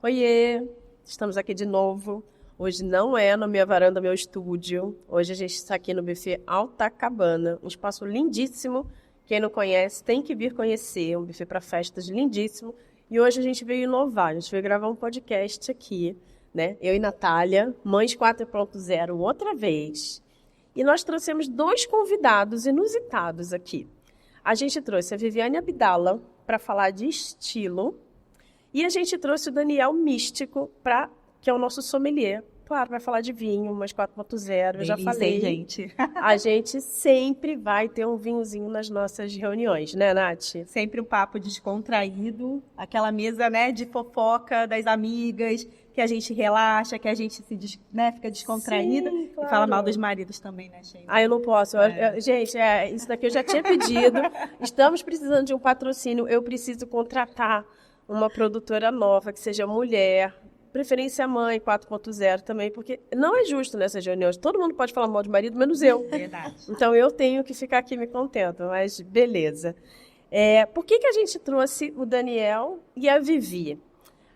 Oiê, estamos aqui de novo. Hoje não é na minha varanda, meu estúdio. Hoje a gente está aqui no buffet Alta Cabana, um espaço lindíssimo. Quem não conhece tem que vir conhecer, um buffet para festas lindíssimo. E hoje a gente veio inovar, a gente veio gravar um podcast aqui, né? Eu e Natália, Mães 4.0, outra vez. E nós trouxemos 2 convidados inusitados aqui. A gente trouxe a Viviane Abdala para falar de estilo. E a gente trouxe o Daniel Místico, que é o nosso sommelier. Claro, vai falar de vinho, mas 4.0, eu já falei. Gente. A gente sempre vai ter um vinhozinho nas nossas reuniões, né, Nath? Sempre um papo descontraído, aquela mesa, né, de fofoca das amigas, que a gente relaxa, que a gente fica descontraída. Sim, claro. E fala mal dos maridos também, né, Sheila? Ah, eu não posso. Gente, isso daqui eu já tinha pedido. Estamos precisando de um patrocínio. Eu preciso contratar uma produtora nova, que seja mulher, preferência mãe 4.0 também, porque não é justo nessas reuniões. Todo mundo pode falar mal de marido, menos eu. Verdade. Então eu tenho que ficar aqui me contendo, mas beleza. Por que a gente trouxe o Daniel e a Vivi?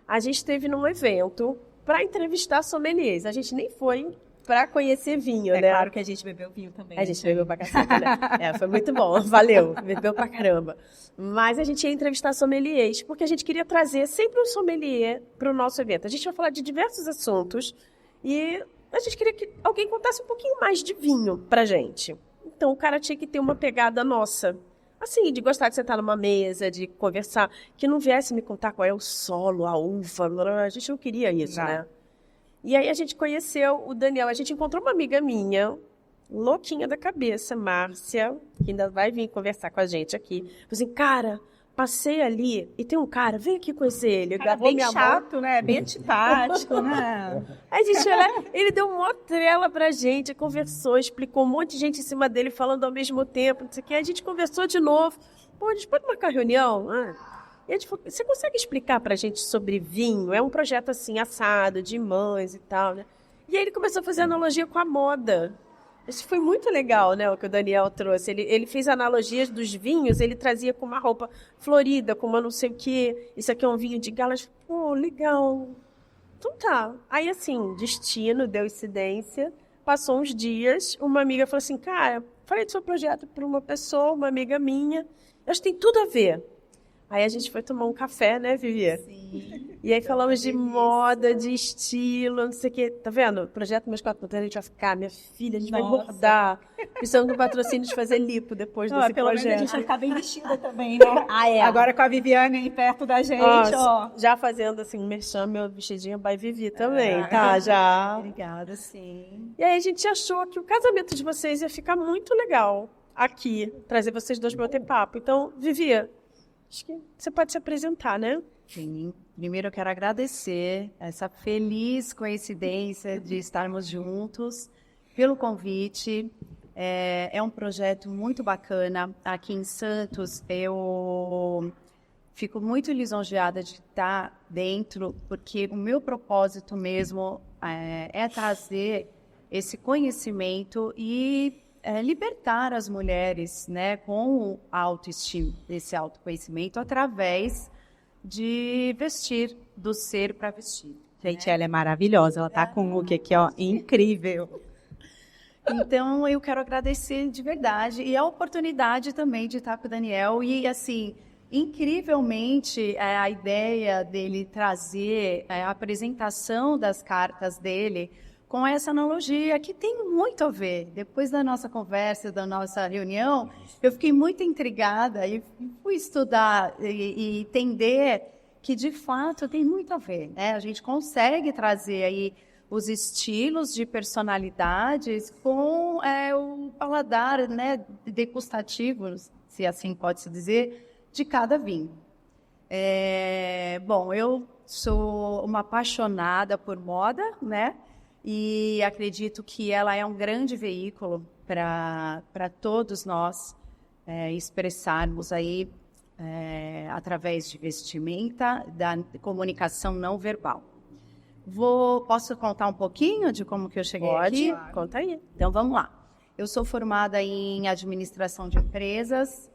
A gente esteve num evento para entrevistar sommeliers. A gente nem foi para conhecer vinho, né? É claro que a gente bebeu vinho também. A gente bebeu pra caceta, né? Foi muito bom, valeu, bebeu pra caramba. Mas a gente ia entrevistar sommeliers, porque a gente queria trazer sempre um sommelier para o nosso evento. A gente vai falar de diversos assuntos e a gente queria que alguém contasse um pouquinho mais de vinho pra gente. Então o cara tinha que ter uma pegada nossa. Assim, de gostar de sentar numa mesa, de conversar, que não viesse me contar qual é o solo, a uva, a gente não queria isso, né? E aí a gente conheceu o Daniel, a gente encontrou uma amiga minha, louquinha da cabeça, Márcia, que ainda vai vir conversar com a gente aqui. Falei assim, cara, passei ali e tem um cara, vem aqui conhecer ele. Cara bem chato, né? Bem antipático, né? Aí a gente foi lá, ele deu uma trela pra gente, conversou, explicou um monte de gente em cima dele falando ao mesmo tempo, não sei o que. A gente conversou de novo. Pô, a gente pode marcar reunião? E a gente falou, você consegue explicar pra gente sobre vinho? É um projeto assim, assado, de mães e tal, né? E aí ele começou a fazer analogia com a moda. Isso foi muito legal, né, o que o Daniel trouxe. Ele fez analogias dos vinhos, ele trazia com uma roupa florida, com uma não sei o quê. Isso aqui é um vinho de gala. Pô, legal. Então tá. Aí assim, destino, deu incidência. Passou uns dias, uma amiga falou assim, cara, falei do seu projeto para uma pessoa, uma amiga minha. Acho que tem tudo a ver. Aí a gente foi tomar um café, né, Vivi? Sim. E aí falamos de moda, de estilo, não sei o quê. Tá vendo? O projeto Meus 4.0, a gente vai ficar, minha filha, a gente vai engordar. Precisamos de um patrocínio de fazer lipo depois desse pelo projeto. menos a gente vai ficar bem vestida também, né? Agora com a Viviane aí perto da gente, ó. Já fazendo assim, um merchan, meu vestidinho by Vivi também, tá? Já. Obrigada, sim. E aí a gente achou que o casamento de vocês ia ficar muito legal aqui, trazer vocês 2 para bater papo. Então, Vivi, acho que você pode se apresentar, né? Sim. Primeiro eu quero agradecer essa feliz coincidência de estarmos juntos, pelo convite. É um projeto muito bacana. Aqui em Santos, eu fico muito lisonjeada de estar dentro, porque o meu propósito mesmo é trazer esse conhecimento e libertar as mulheres, né, com a autoestima, esse autoconhecimento, através de vestir, do ser para vestir. Gente, ela é maravilhosa, ela tá com um look aqui, ó, incrível. Então, eu quero agradecer de verdade e a oportunidade também de estar com o Daniel e, assim, incrivelmente, a ideia dele trazer a apresentação das cartas dele com essa analogia que tem muito a ver. Depois da nossa conversa, da nossa reunião, eu fiquei muito intrigada e fui estudar e entender que, de fato, tem muito a ver, né? A gente consegue trazer aí os estilos de personalidades com o paladar, né, degustativo, se assim pode-se dizer, de cada vinho. Bom, eu sou uma apaixonada por moda, né? E acredito que ela é um grande veículo para todos nós expressarmos aí através de vestimenta, da comunicação não verbal. Posso contar um pouquinho de como que eu cheguei aqui? Pode, conta aí. Então vamos lá. Eu sou formada em administração de empresas,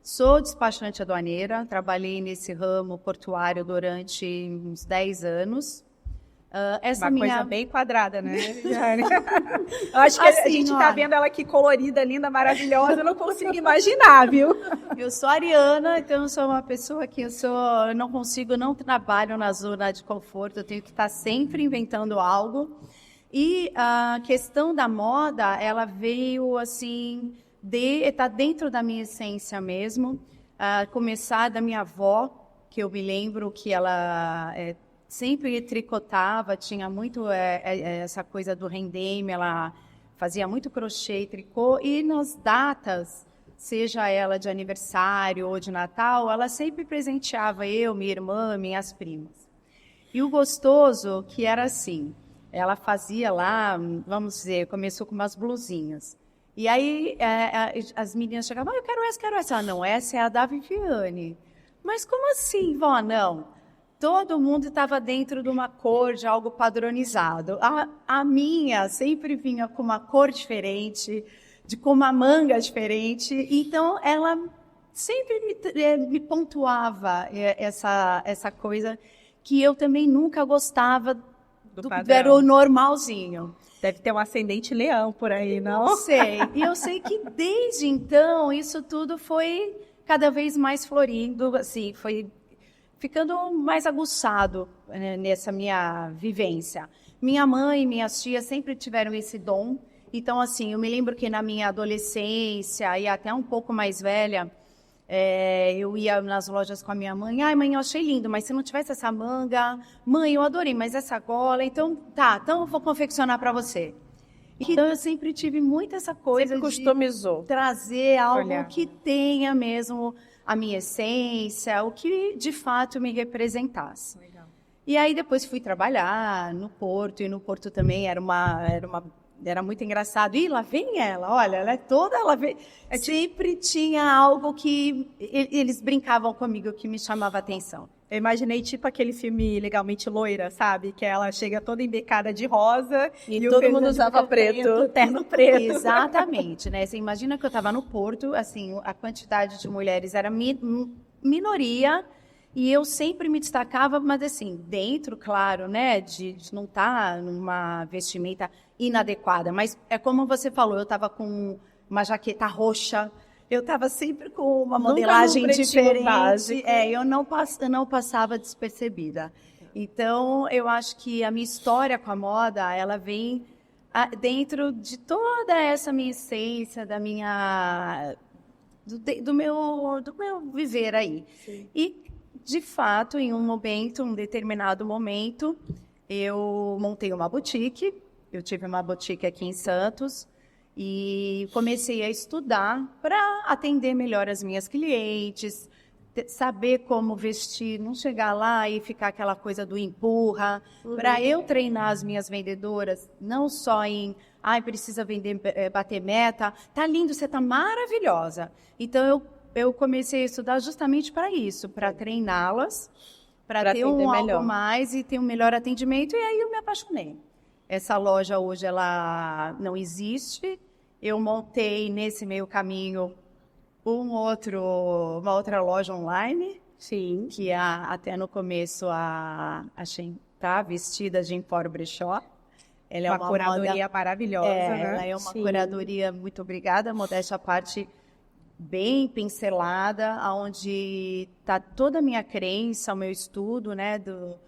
Sou despachante aduaneira, trabalhei nesse ramo portuário durante uns 10 anos. Essa Uma minha... coisa bem quadrada, né, Jane? Eu acho que a Assim, gente tá olha. vendo ela aqui colorida, linda, maravilhosa, eu não consigo imaginar, viu? Eu sou ariana, então eu sou uma pessoa que eu não trabalho na zona de conforto, eu tenho que estar sempre inventando algo. E a questão da moda, ela veio assim, tá dentro da minha essência mesmo. Começar da minha avó, que eu me lembro que ela sempre tricotava, tinha muito essa coisa do rendeme, ela fazia muito crochê e tricô, e nas datas, seja ela de aniversário ou de Natal, ela sempre presenteava eu, minha irmã, minhas primas. E o gostoso que era assim, ela fazia lá, vamos dizer, começou com umas blusinhas. E aí as meninas chegavam, eu quero essa. Ah, não, essa é a da Viviane. Mas como assim, vó? Não. Todo mundo estava dentro de uma cor, de algo padronizado. A minha sempre vinha com uma cor diferente, com uma manga diferente. Então, ela sempre me pontuava essa coisa que eu também nunca gostava era o normalzinho. Deve ter um ascendente leão por aí, não? Não sei. E eu sei que desde então, isso tudo foi cada vez mais florindo, assim, foi ficando mais aguçado, né, nessa minha vivência. Minha mãe e minhas tias sempre tiveram esse dom. Então, assim, eu me lembro que na minha adolescência e até um pouco mais velha, eu ia nas lojas com a minha mãe. Ai, mãe, eu achei lindo, mas se não tivesse essa manga... Mãe, eu adorei, mas essa gola... Então eu vou confeccionar para você. Então, eu sempre tive muito essa coisa Sempre customizou. de trazer algo Olha. que tenha mesmo a minha essência, o que de fato me representasse. Legal. E aí depois fui trabalhar no Porto, e no Porto também era muito engraçado. E lá vem ela, olha, ela vem... Sempre tinha algo que eles brincavam comigo que me chamava a atenção. Eu imaginei tipo aquele filme Legalmente Loira, sabe? Que ela chega toda embecada de rosa E o todo peso mundo de usava preto. terno preto. Exatamente, né? Você imagina que eu estava no Porto, assim, a quantidade de mulheres era minoria, e eu sempre me destacava, mas assim, dentro, claro, né, de não estar numa vestimenta inadequada. Mas é como você falou, eu estava com uma jaqueta roxa, eu estava sempre com uma Nunca modelagem num pretinho diferente. básico. Eu não passava despercebida. Então, eu acho que a minha história com a moda, ela vem dentro de toda essa minha essência, do meu viver aí. Sim. E, de fato, em um determinado momento, eu montei uma boutique. Eu tive uma boutique aqui em Santos e comecei a estudar para atender melhor as minhas clientes, saber como vestir, não chegar lá e ficar aquela coisa do empurra, para eu treinar as minhas vendedoras, não só em, precisa vender, bater meta, tá lindo, você tá maravilhosa. Então eu comecei a estudar justamente para isso, para treiná-las, para ter algo mais e ter um melhor atendimento, e aí eu me apaixonei. Essa loja hoje ela não existe. Eu montei nesse meio caminho uma outra loja online. Sim. Que até no começo a Shein tá vestida de Empório Brechó. Ela é uma curadoria maravilhosa, né? Ela é uma Sim. curadoria, muito obrigada, modéstia à parte, bem pincelada, onde tá toda a minha crença, o meu estudo, né,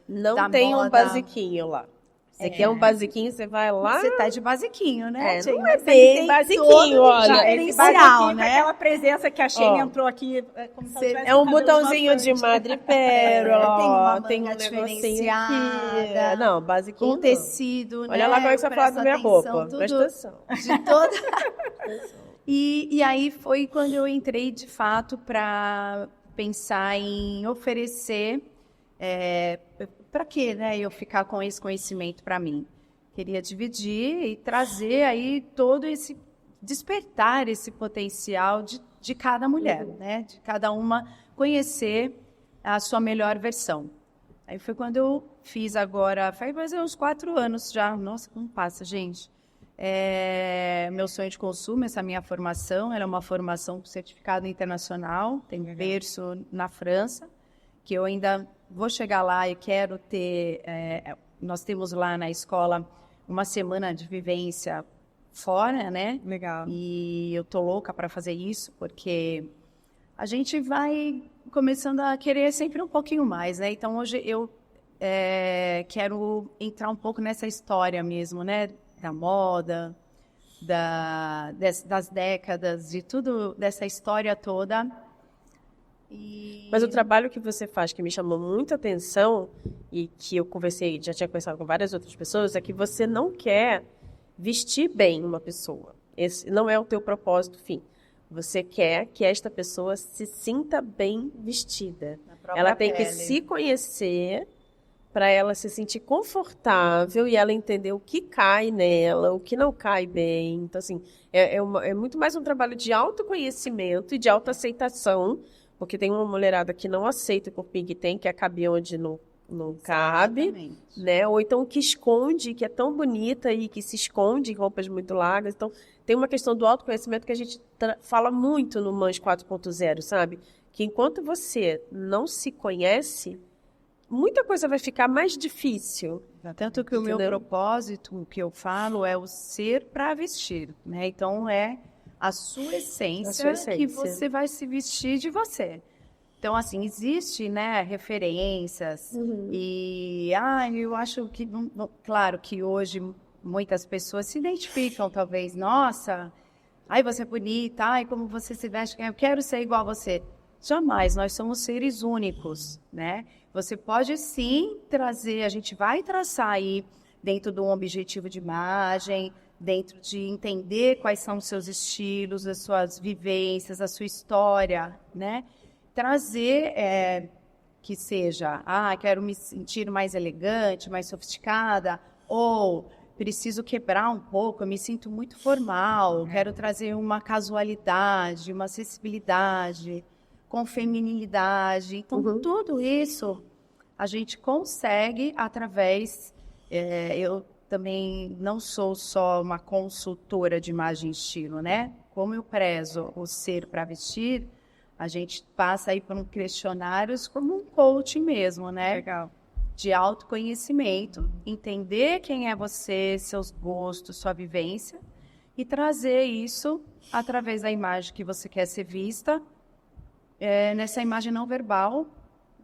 Não da tem um moda. basiquinho lá. Você quer um basiquinho, você vai lá. Você tá de basiquinho, né? Não Mas é você bem tem basiquinho, todo olha. diferencial, né? Aquela presença que a Shein entrou aqui. Como se ela tivesse É um cabelo botãozinho de bastante. madrepérola, tem uma ó, tem um manga negocinho aqui. diferenciada, Não, basiquinho Com não. tecido, né? Olha lá agora que você vai falar da minha Presta roupa. atenção, Presta tudo atenção. de toda... E aí foi quando eu entrei, de fato, para pensar em oferecer... para quê, né? Eu ficar com esse conhecimento para mim. Queria dividir e trazer aí todo esse... despertar esse potencial de cada mulher, né? De cada uma conhecer a sua melhor versão. Aí foi quando eu fiz agora, faz uns 4 anos já. Nossa, como passa, gente. Meu sonho de consumo, essa minha formação, ela é uma formação com certificado internacional, tem berço na França, que eu ainda vou chegar lá e quero ter... nós temos lá na escola uma semana de vivência fora, né? Legal. E eu tô louca para fazer isso, porque a gente vai começando a querer sempre um pouquinho mais, né? Então, hoje eu quero entrar um pouco nessa história mesmo, né? Da moda, das décadas, de tudo, dessa história toda. Mas o trabalho que você faz, que me chamou muita atenção, e que eu conversei, já tinha conversado com várias outras pessoas, é que você não quer vestir bem uma pessoa. Esse não é o teu propósito fim. Você quer que esta pessoa se sinta bem vestida. Ela tem que se conhecer para ela se sentir confortável e ela entender o que cai nela, o que não cai bem. Então, assim, é muito mais um trabalho de autoconhecimento e de autoaceitação, porque tem uma mulherada que não aceita o corpinho que tem, que cabe onde não cabe, né? Ou então que esconde, que é tão bonita e que se esconde em roupas muito largas. Então, tem uma questão do autoconhecimento que a gente fala muito no Mães 4.0, sabe? Que enquanto você não se conhece, muita coisa vai ficar mais difícil. Tanto que o meu propósito, o que eu falo, é o ser para vestir, né? Então, é a sua essência que você vai se vestir de você. Então, assim, existe, né, referências e, eu acho que, claro que hoje muitas pessoas se identificam, talvez, nossa, você é bonita, como você se veste, eu quero ser igual a você. Jamais, nós somos seres únicos, né? Você pode sim trazer, a gente vai traçar aí dentro de um objetivo de imagem, dentro de entender quais são os seus estilos, as suas vivências, a sua história, né? Trazer que seja, quero me sentir mais elegante, mais sofisticada, ou preciso quebrar um pouco, eu me sinto muito formal, quero trazer uma casualidade, uma acessibilidade, com feminilidade. Então, tudo isso a gente consegue através... eu também não sou só uma consultora de imagem e estilo, né? Como eu prezo o ser para vestir, a gente passa aí por um questionários como um coaching mesmo, né? Legal. De autoconhecimento, entender quem é você, seus gostos, sua vivência, e trazer isso através da imagem que você quer ser vista, nessa imagem não verbal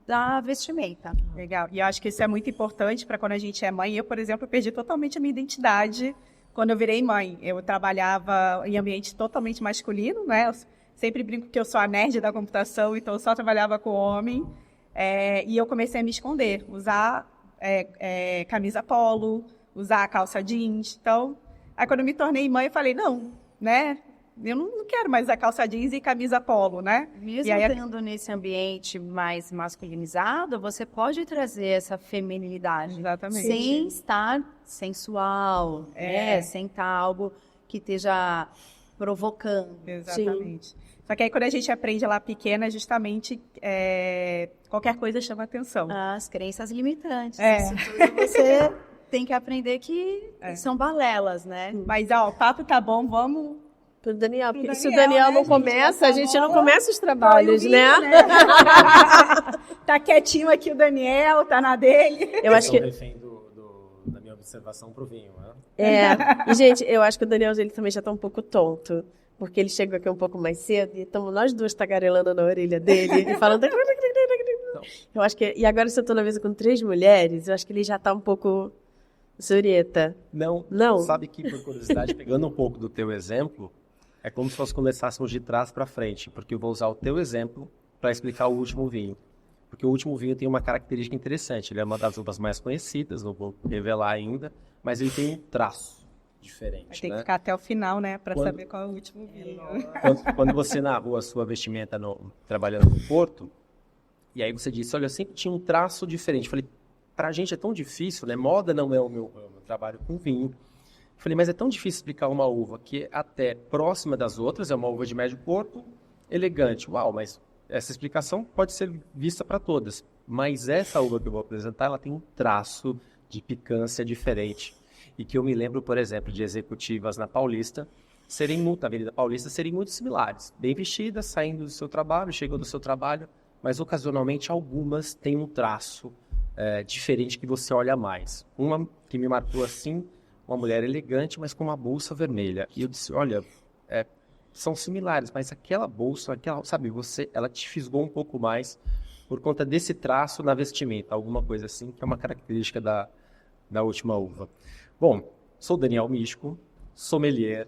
da vestimenta. Legal. E eu acho que isso é muito importante para quando a gente é mãe. Eu, por exemplo, perdi totalmente a minha identidade quando eu virei mãe. Eu trabalhava em ambiente totalmente masculino, né? Eu sempre brinco que eu sou a nerd da computação, então eu só trabalhava com homem. E eu comecei a me esconder, usar camisa polo, usar calça jeans. Então, aí quando eu me tornei mãe, eu falei, não, né? Eu não quero mais usar calça jeans e camisa polo, né? Mesmo tendo nesse ambiente mais masculinizado, você pode trazer essa feminilidade. Exatamente. Sem estar sensual, né? Sem estar algo que esteja provocando. Exatamente. Sim. Só que aí quando a gente aprende lá pequena, justamente qualquer coisa chama atenção. As crenças limitantes. Isso tudo você tem que aprender que são balelas, né? Mas, o papo tá bom, vamos... Pro Daniel, porque se o Daniel não começa, a gente não começa os trabalhos, né? Tá quietinho aqui o Daniel, tá na dele. Eu acho que... refém da minha observação pro vinho, né? E, gente, eu acho que o Daniel, ele também já tá um pouco tonto. Porque ele chegou aqui um pouco mais cedo e estamos nós duas tagarelando na orelha dele e falando... Eu acho que... E agora, se eu tô na mesa com 3 mulheres, eu acho que ele já tá um pouco... Zureta. Não. Sabe que, por curiosidade, pegando um pouco do teu exemplo, é como se nós começássemos de trás para frente, porque eu vou usar o teu exemplo para explicar o último vinho. Porque o último vinho tem uma característica interessante. Ele é uma das uvas mais conhecidas, não vou revelar ainda, mas ele tem um traço diferente. Vai ter que ficar até o final, né, para saber qual é o último vinho. Quando você narrou a sua vestimenta trabalhando no Porto, e aí você disse, olha, eu sempre tinha um traço diferente. Eu falei, pra gente é tão difícil, né? Moda não é o meu trabalho com vinho. Eu falei, mas é tão difícil explicar uma uva que até próxima das outras, é uma uva de médio corpo, elegante. Uau, mas essa explicação pode ser vista para todas. Mas essa uva que eu vou apresentar, ela tem um traço de picância diferente. E que eu me lembro, por exemplo, de executivas na Paulista, na Avenida Paulista, serem muito similares. Bem vestidas, saindo do seu trabalho, chegando do seu trabalho, mas ocasionalmente algumas têm um traço diferente que você olha mais. Uma que me marcou assim, uma mulher elegante, mas com uma bolsa vermelha. E eu disse, olha, são similares, mas aquela bolsa, sabe, ela te fisgou um pouco mais por conta desse traço na vestimenta, alguma coisa assim, que é uma característica da Última Uva. Bom, sou Daniel Místico, sommelier,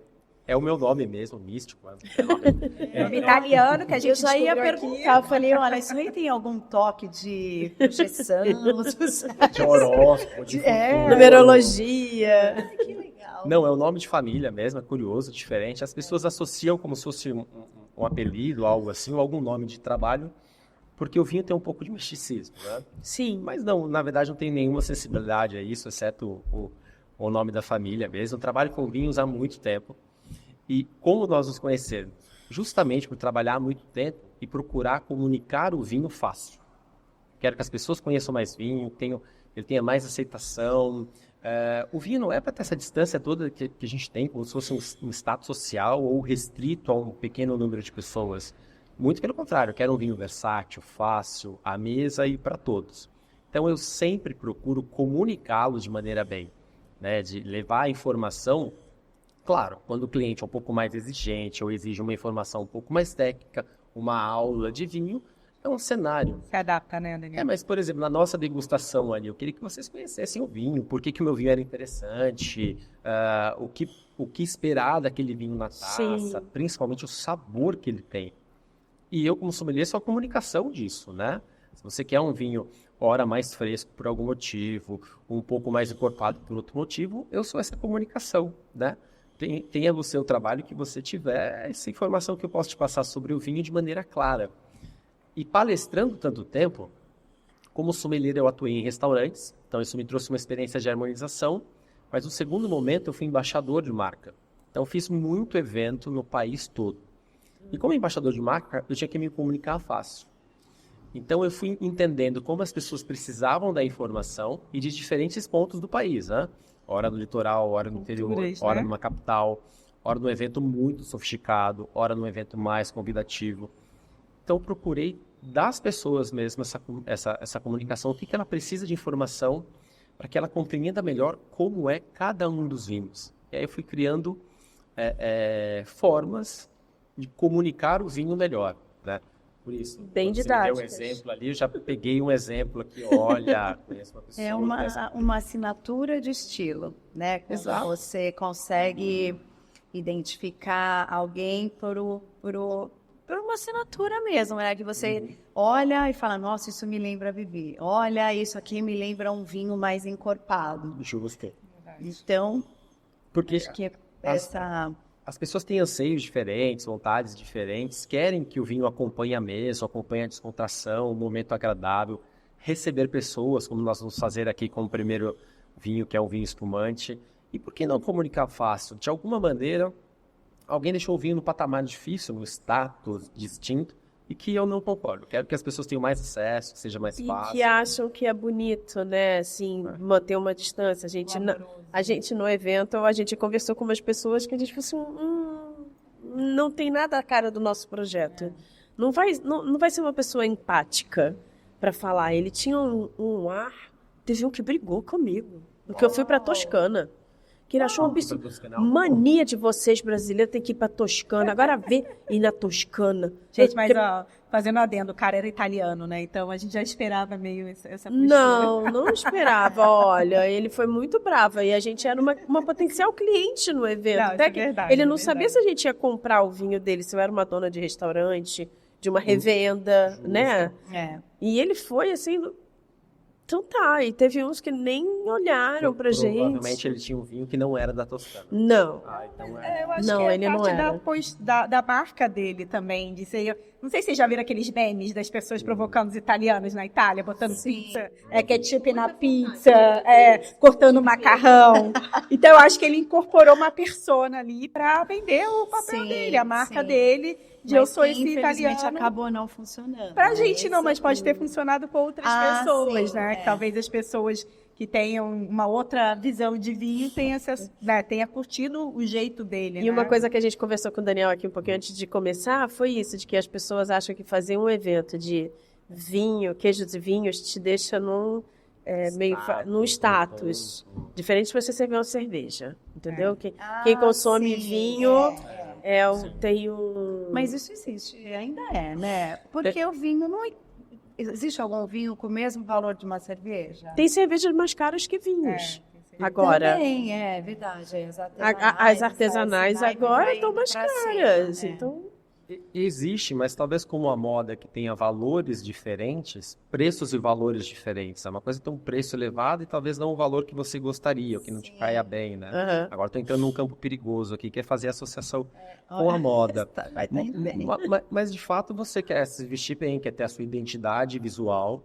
é o meu nome mesmo, Místico. Nome italiano que a gente Eu já ia descobriu aqui. perguntar, eu falei, olha, isso aí tem algum toque de projeção? De horóscopo, de futuro. Numerologia. Que legal. Não, é o nome de família mesmo, é curioso, diferente. As pessoas associam como se fosse um apelido, algo assim, ou algum nome de trabalho, porque o vinho tem um pouco de misticismo, né? Sim. Mas não, na verdade não tem nenhuma sensibilidade a isso, exceto o nome da família mesmo. Eu trabalho com vinhos há muito tempo. E como nós nos conhecemos? Justamente por trabalhar há muito tempo e procurar comunicar o vinho fácil. Quero que as pessoas conheçam mais vinho, ele tenha mais aceitação. O vinho não é para ter essa distância toda que a gente tem, como se fosse um status social ou restrito a um pequeno número de pessoas. Muito pelo contrário, eu quero um vinho versátil, fácil, à mesa e para todos. Então eu sempre procuro comunicá-lo de maneira bem, né? De levar a informação. Claro, quando o cliente é um pouco mais exigente ou exige uma informação um pouco mais técnica, uma aula de vinho, é um cenário. Se adapta, né, Daniel? Mas, por exemplo, na nossa degustação ali, eu queria que vocês conhecessem o vinho, por que o meu vinho era interessante, o que esperar daquele vinho na taça, Sim. principalmente o sabor que ele tem. E eu, como sommelier, sou a comunicação disso, né? Se você quer um vinho, ora, mais fresco por algum motivo, um pouco mais encorpado por outro motivo, eu sou essa comunicação, né? Tenha o seu trabalho que você tiver essa informação que eu posso te passar sobre o vinho de maneira clara. E palestrando tanto tempo, como sommelier eu atuei em restaurantes, então isso me trouxe uma experiência de harmonização, mas no segundo momento eu fui embaixador de marca. Então fiz muito evento no país todo. E como embaixador de marca, eu tinha que me comunicar fácil. Então eu fui entendendo como as pessoas precisavam da informação e de diferentes pontos do país, né? Hora no litoral, hora no interior, hora numa capital, hora num evento muito sofisticado, hora num evento mais convidativo. Então eu procurei das pessoas mesmo essa comunicação, o que ela precisa de informação para que ela compreenda melhor como é cada um dos vinhos. E aí eu fui criando formas de comunicar o vinho melhor, né? Por isso, Bem você me deu um didáticas. exemplo ali, eu já peguei um exemplo aqui, olha, conheço uma pessoa... É uma assinatura de estilo, né? Quando Exato. você consegue identificar alguém por uma assinatura mesmo, né? Que você olha e fala, nossa, isso me lembra Vivi. Olha, isso aqui me lembra um vinho mais encorpado. Justo. Então, Porque acho que essa... as pessoas têm anseios diferentes, vontades diferentes, querem que o vinho acompanhe a mesa, acompanhe a descontração, um momento agradável, receber pessoas, como nós vamos fazer aqui com o primeiro vinho, que é um vinho espumante. E por que não comunicar fácil? De alguma maneira, alguém deixou o vinho no patamar difícil, no status distinto, e que eu não concordo. Quero que as pessoas tenham mais acesso, que seja mais E fácil. que acham que é bonito, né? Assim, manter uma distância. A gente no evento, a gente conversou com umas pessoas que a gente falou assim, não tem nada a cara do nosso projeto. Não vai ser uma pessoa empática para falar. Ele tinha um ar, teve um que brigou comigo, porque eu fui para Toscana. Que ele achou uma mania de vocês brasileiros tem que ir para Toscana. Agora vê ir na Toscana. Gente, mas ó, fazendo adendo, o cara era italiano, né? Então a gente já esperava meio essa postura. Não esperava. Olha, ele foi muito bravo. E a gente era uma potencial cliente no evento. Não, Até isso é que verdade, ele não é sabia verdade. se a gente ia comprar o vinho dele, se eu era uma dona de restaurante, de uma revenda, né? É. E ele foi assim. Então tá, e teve uns que nem olharam pra gente. Provavelmente ele tinha um vinho que não era da Toscana. Não. Então Eu acho Não, que é ele não parte era. da marca dele também, de ser... Não sei se vocês já viram aqueles memes das pessoas provocando os italianos na Itália, botando pizza, ketchup na pizza, cortando macarrão. Então eu acho que ele incorporou uma persona ali para vender o papel Sim, dele, a marca sim. dele, de eu Mas sou que, esse infelizmente, italiano. acabou não funcionando. Pra né? gente não, Esse mas pode o- ter funcionado com outras Ah, pessoas, sim, né? é. Que talvez as pessoas que tenha uma outra visão de vinho tenha curtido o jeito dele. E uma coisa que a gente conversou com o Daniel aqui um pouquinho antes de começar foi isso, de que as pessoas acham que fazer um evento de vinho, queijos e vinhos, te deixa num status. Diferente de você servir uma cerveja, entendeu? Quem consome vinho tem um... Mas isso existe, ainda né? Porque o vinho não... Existe algum vinho com o mesmo valor de uma cerveja? Tem cervejas mais caras que vinhos. Agora, também, é verdade. As artesanais agora estão mais caras. Então... Existe, mas talvez como uma moda que tenha valores diferentes, preços e valores diferentes. É uma coisa que tem um preço elevado e talvez não o valor que você gostaria, ou que não te caia bem, né? Uhum. Agora estou entrando num campo perigoso aqui, que é fazer associação com a moda. Mas de fato você quer se vestir bem, quer ter a sua identidade visual,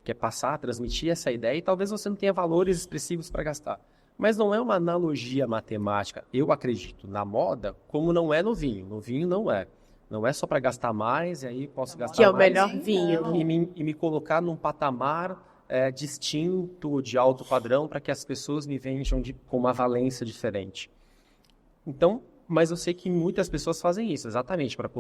quer passar, transmitir essa ideia e talvez você não tenha valores expressivos para gastar. Mas não é uma analogia matemática, eu acredito, na moda, como não é no vinho. No vinho não é. Não é só para gastar mais, e aí posso gastar mais. Que é o melhor vinho. E me colocar num patamar distinto, de alto padrão, para que as pessoas me vejam com uma valência diferente. Então, mas eu sei que muitas pessoas fazem isso, exatamente, para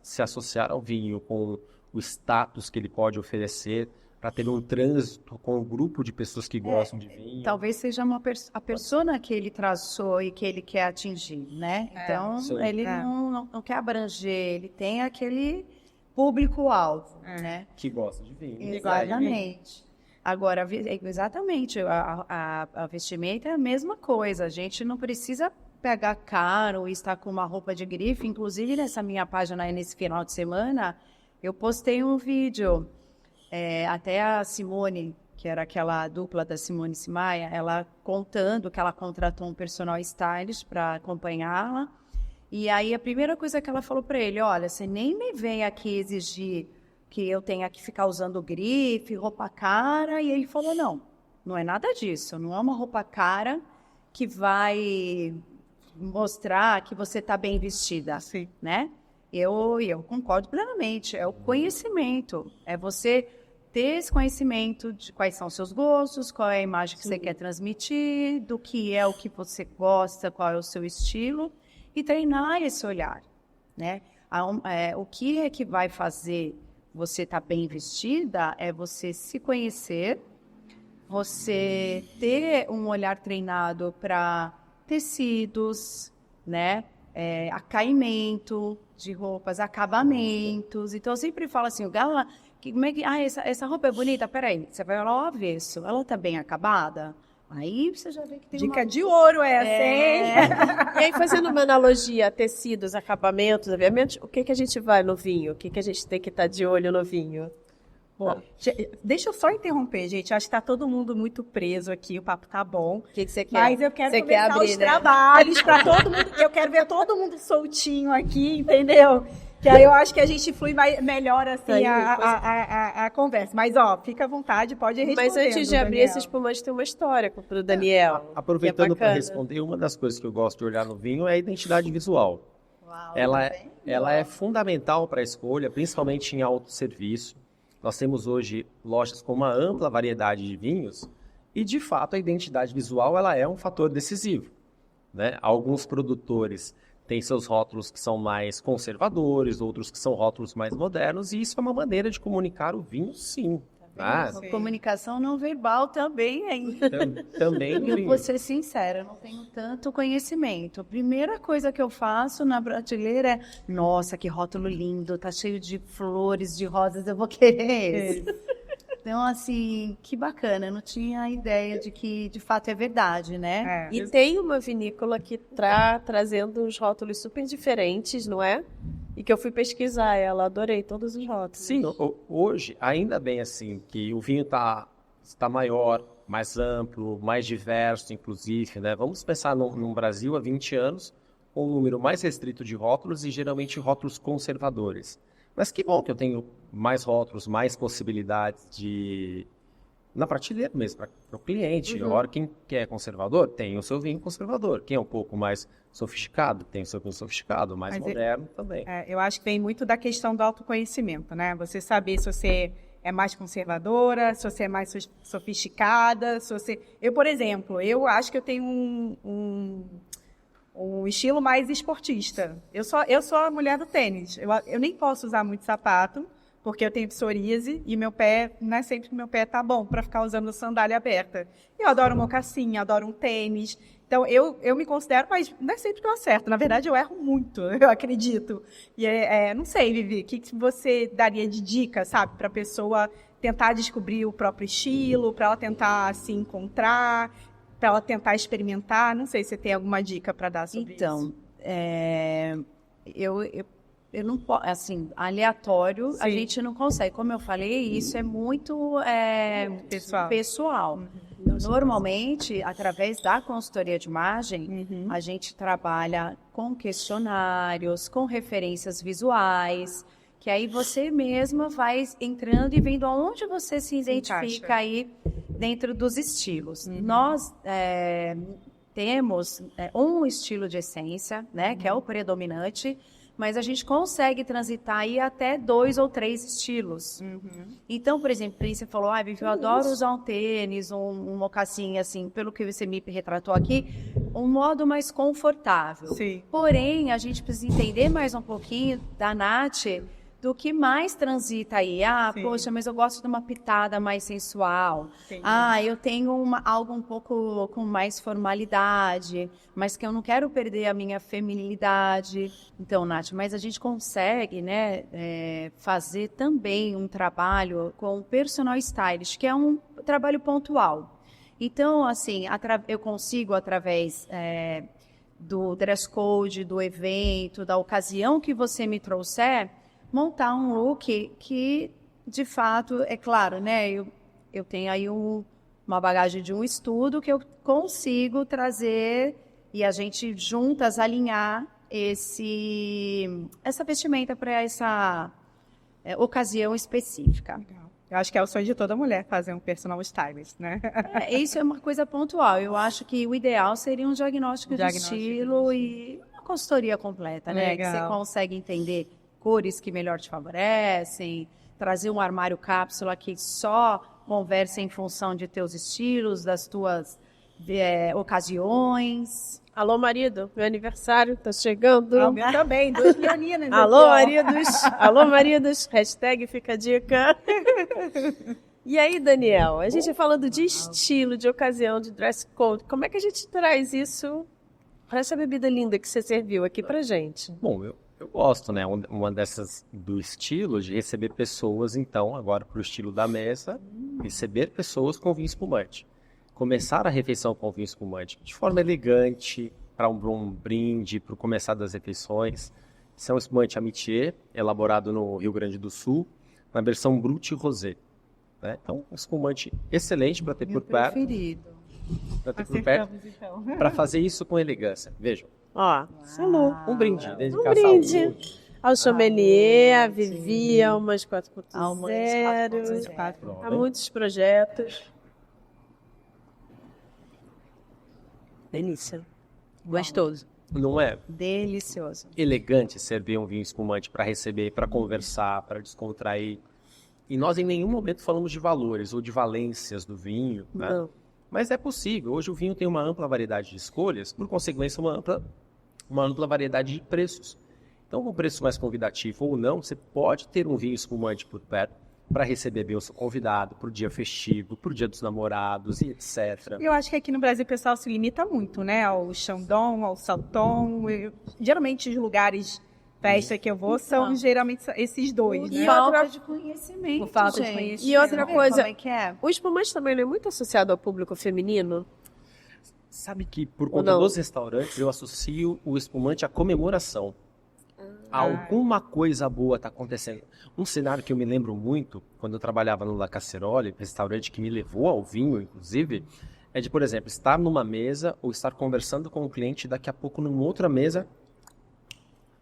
se associar ao vinho com o status que ele pode oferecer, para ter um trânsito com um grupo de pessoas que gostam de vinho. Talvez seja a persona que ele traçou e que ele quer atingir, né? Então, ele não quer abranger, ele tem aquele público-alvo, né? Que gosta de vinho. Exatamente. Agora, exatamente, a vestimenta é a mesma coisa. A gente não precisa pegar caro e estar com uma roupa de grife. Inclusive, nessa minha página, nesse final de semana, eu postei um vídeo... até a Simone, que era aquela dupla da Simone Simaria, ela contando que ela contratou um personal stylist para acompanhá-la. E aí a primeira coisa que ela falou para ele, olha, você nem me vem aqui exigir que eu tenha que ficar usando grife, roupa cara. E ele falou, não é nada disso, não é uma roupa cara que vai mostrar que você está bem vestida, né? Eu concordo plenamente, é o conhecimento, é você ter esse conhecimento de quais são os seus gostos, qual é a imagem que você quer transmitir, do que é o que você gosta, qual é o seu estilo, e treinar esse olhar, né? O que é que vai fazer você estar bem vestida é você se conhecer, você ter um olhar treinado para tecidos, né? Acaimento de roupas, acabamentos. Então, eu sempre falo assim, o Gala, como é que... essa roupa é bonita? Peraí, você vai olhar o avesso. Ela tá bem acabada? Aí você já vê que tem dica de ouro essa, hein? E aí, fazendo uma analogia a tecidos, acabamentos, aviamentos, o que a gente vai no vinho? O que a gente tem que estar de olho no vinho? Bom, deixa eu só interromper, gente. Acho que tá todo mundo muito preso aqui, o papo tá bom. O que você quer? Mas eu quero começar abrir, os trabalhos para todo mundo. Eu quero ver todo mundo soltinho aqui, entendeu? Que aí eu acho que a gente flui melhor assim a conversa. Mas, fica à vontade, pode ir respondendo. Mas antes de abrir esse espumante, tem uma história pro Daniel. Aproveitando para responder, uma das coisas que eu gosto de olhar no vinho é a identidade visual. Uau, ela é fundamental para a escolha, principalmente em autosserviço. Nós temos hoje lojas com uma ampla variedade de vinhos e, de fato, a identidade visual ela é um fator decisivo, né? Alguns produtores têm seus rótulos que são mais conservadores, outros que são rótulos mais modernos, e isso é uma maneira de comunicar o vinho, sim. Comunicação não verbal também, hein? Também. Eu vou ser sincera, eu não tenho tanto conhecimento. A primeira coisa que eu faço na prateleira é, nossa, que rótulo lindo, tá cheio de flores, de rosas, eu vou querer esse. Então, assim, que bacana, eu não tinha ideia de que, de fato, é verdade, né? E tem uma vinícola que tá trazendo uns rótulos super diferentes, não é? E que eu fui pesquisar ela, adorei todos os rótulos. Sim, hoje, ainda bem assim, que o vinho está maior, mais amplo, mais diverso, inclusive, né? Vamos pensar no Brasil há 20 anos, com um número mais restrito de rótulos e geralmente rótulos conservadores. Mas que bom que eu tenho mais rótulos, mais possibilidades na prateleira mesmo, para o cliente. Agora, quem quer conservador, tem o seu vinho conservador. Quem é um pouco mais sofisticado, tem o seu vinho sofisticado, mais moderno também. Eu acho que vem muito da questão do autoconhecimento, né? Você saber se você é mais conservadora, se você é mais sofisticada, se você... Eu, por exemplo, eu acho que eu tenho um estilo mais esportista. Eu sou a mulher do tênis. Eu nem posso usar muito sapato, porque eu tenho psoríase e meu pé, não é sempre que meu pé tá bom para ficar usando sandália aberta. Eu adoro um mocassim, adoro um tênis. Então, eu me considero, mas não é sempre que eu acerto. Na verdade, eu erro muito, eu acredito. E não sei, Vivi, o que você daria de dica, sabe, para a pessoa tentar descobrir o próprio estilo, para ela tentar se encontrar, para ela tentar experimentar? Não sei se você tem alguma dica para dar sobre isso. Então, eu não posso, assim, aleatório, a gente não consegue. Como eu falei, isso é muito pessoal. Normalmente, através da consultoria de imagem, a gente trabalha com questionários, com referências visuais, que aí você mesma vai entrando e vendo aonde você se identifica aí dentro dos estilos. Nós temos um estilo de essência, né, que é o predominante, mas a gente consegue transitar aí até 2 ou 3 estilos. Então, por exemplo, você falou, Vivi, eu adoro usar um tênis, um mocassim, assim, pelo que você me retratou aqui, um modo mais confortável. Sim. Porém, a gente precisa entender mais um pouquinho da Nath, do que mais transita aí. Poxa, mas eu gosto de uma pitada mais sensual. Sim. Eu tenho algo um pouco com mais formalidade, mas que eu não quero perder a minha feminilidade. Então, Nath, mas a gente consegue, né, fazer também um trabalho com personal stylist, que é um trabalho pontual. Então, assim, eu consigo, através do dress code, do evento, da ocasião que você me trouxer, montar um look que, de fato, é claro, né? Eu tenho aí uma bagagem de um estudo que eu consigo trazer e a gente juntas alinhar essa vestimenta para essa ocasião específica. Legal. Eu acho que é o sonho de toda mulher fazer um personal stylist, né? Isso é uma coisa pontual. Eu acho que o ideal seria um diagnóstico de estilo e uma consultoria completa, né? Legal. Que você consegue entender cores que melhor te favorecem, trazer um armário cápsula que só conversa em função de teus estilos, das tuas ocasiões. Alô, marido, meu aniversário tá chegando. O meu também, 2 leoninas. Alô, maridos. Alô, maridos. Hashtag fica a dica. E aí, Daniel, a gente falando de estilo, de ocasião, de dress code, como é que a gente traz isso para essa bebida linda que você serviu aqui pra gente? Bom, eu gosto, né? Uma dessas do estilo de receber pessoas, então, agora para o estilo da mesa, receber pessoas com vinho espumante. Começar a refeição com vinho espumante de forma elegante, para um brinde, para o começar das refeições. Esse é um espumante Amitié, elaborado no Rio Grande do Sul, na versão Brut Rosé. Né? Então, um espumante excelente para ter por perto. Para fazer isso com elegância. Vejam. Ó, salud. Um brinde. Um brinde ao sommelier, a Vivi, a Almas 4.0, há muitos projetos. Delícia. Gostoso. Não é Delicioso. elegante servir um vinho espumante para receber, para conversar, para descontrair. E nós em nenhum momento falamos de valores ou de valências do vinho, né? Não. Mas é possível. Hoje o vinho tem uma ampla variedade de escolhas, por consequência uma ampla variedade de preços. Então, com preço mais convidativo ou não, você pode ter um vinho espumante por perto para receber bem o seu convidado, para o dia festivo, para o dia dos namorados e etc. Eu acho que aqui no Brasil o pessoal se limita muito, né? Ao Chandon, ao Salton. Geralmente os lugares, festa que eu vou, são geralmente esses dois, Por né? falta de conhecimento, Por falta de gente. conhecimento. E outra coisa, Como é que é? o espumante também não é muito associado ao público feminino? Sabe que por conta dos restaurantes eu associo o espumante à comemoração. Alguma coisa boa está acontecendo. Um cenário que eu me lembro muito, quando eu trabalhava no La Casserole, restaurante que me levou ao vinho, inclusive, é de, por exemplo, estar numa mesa ou estar conversando com um cliente e daqui a pouco numa outra mesa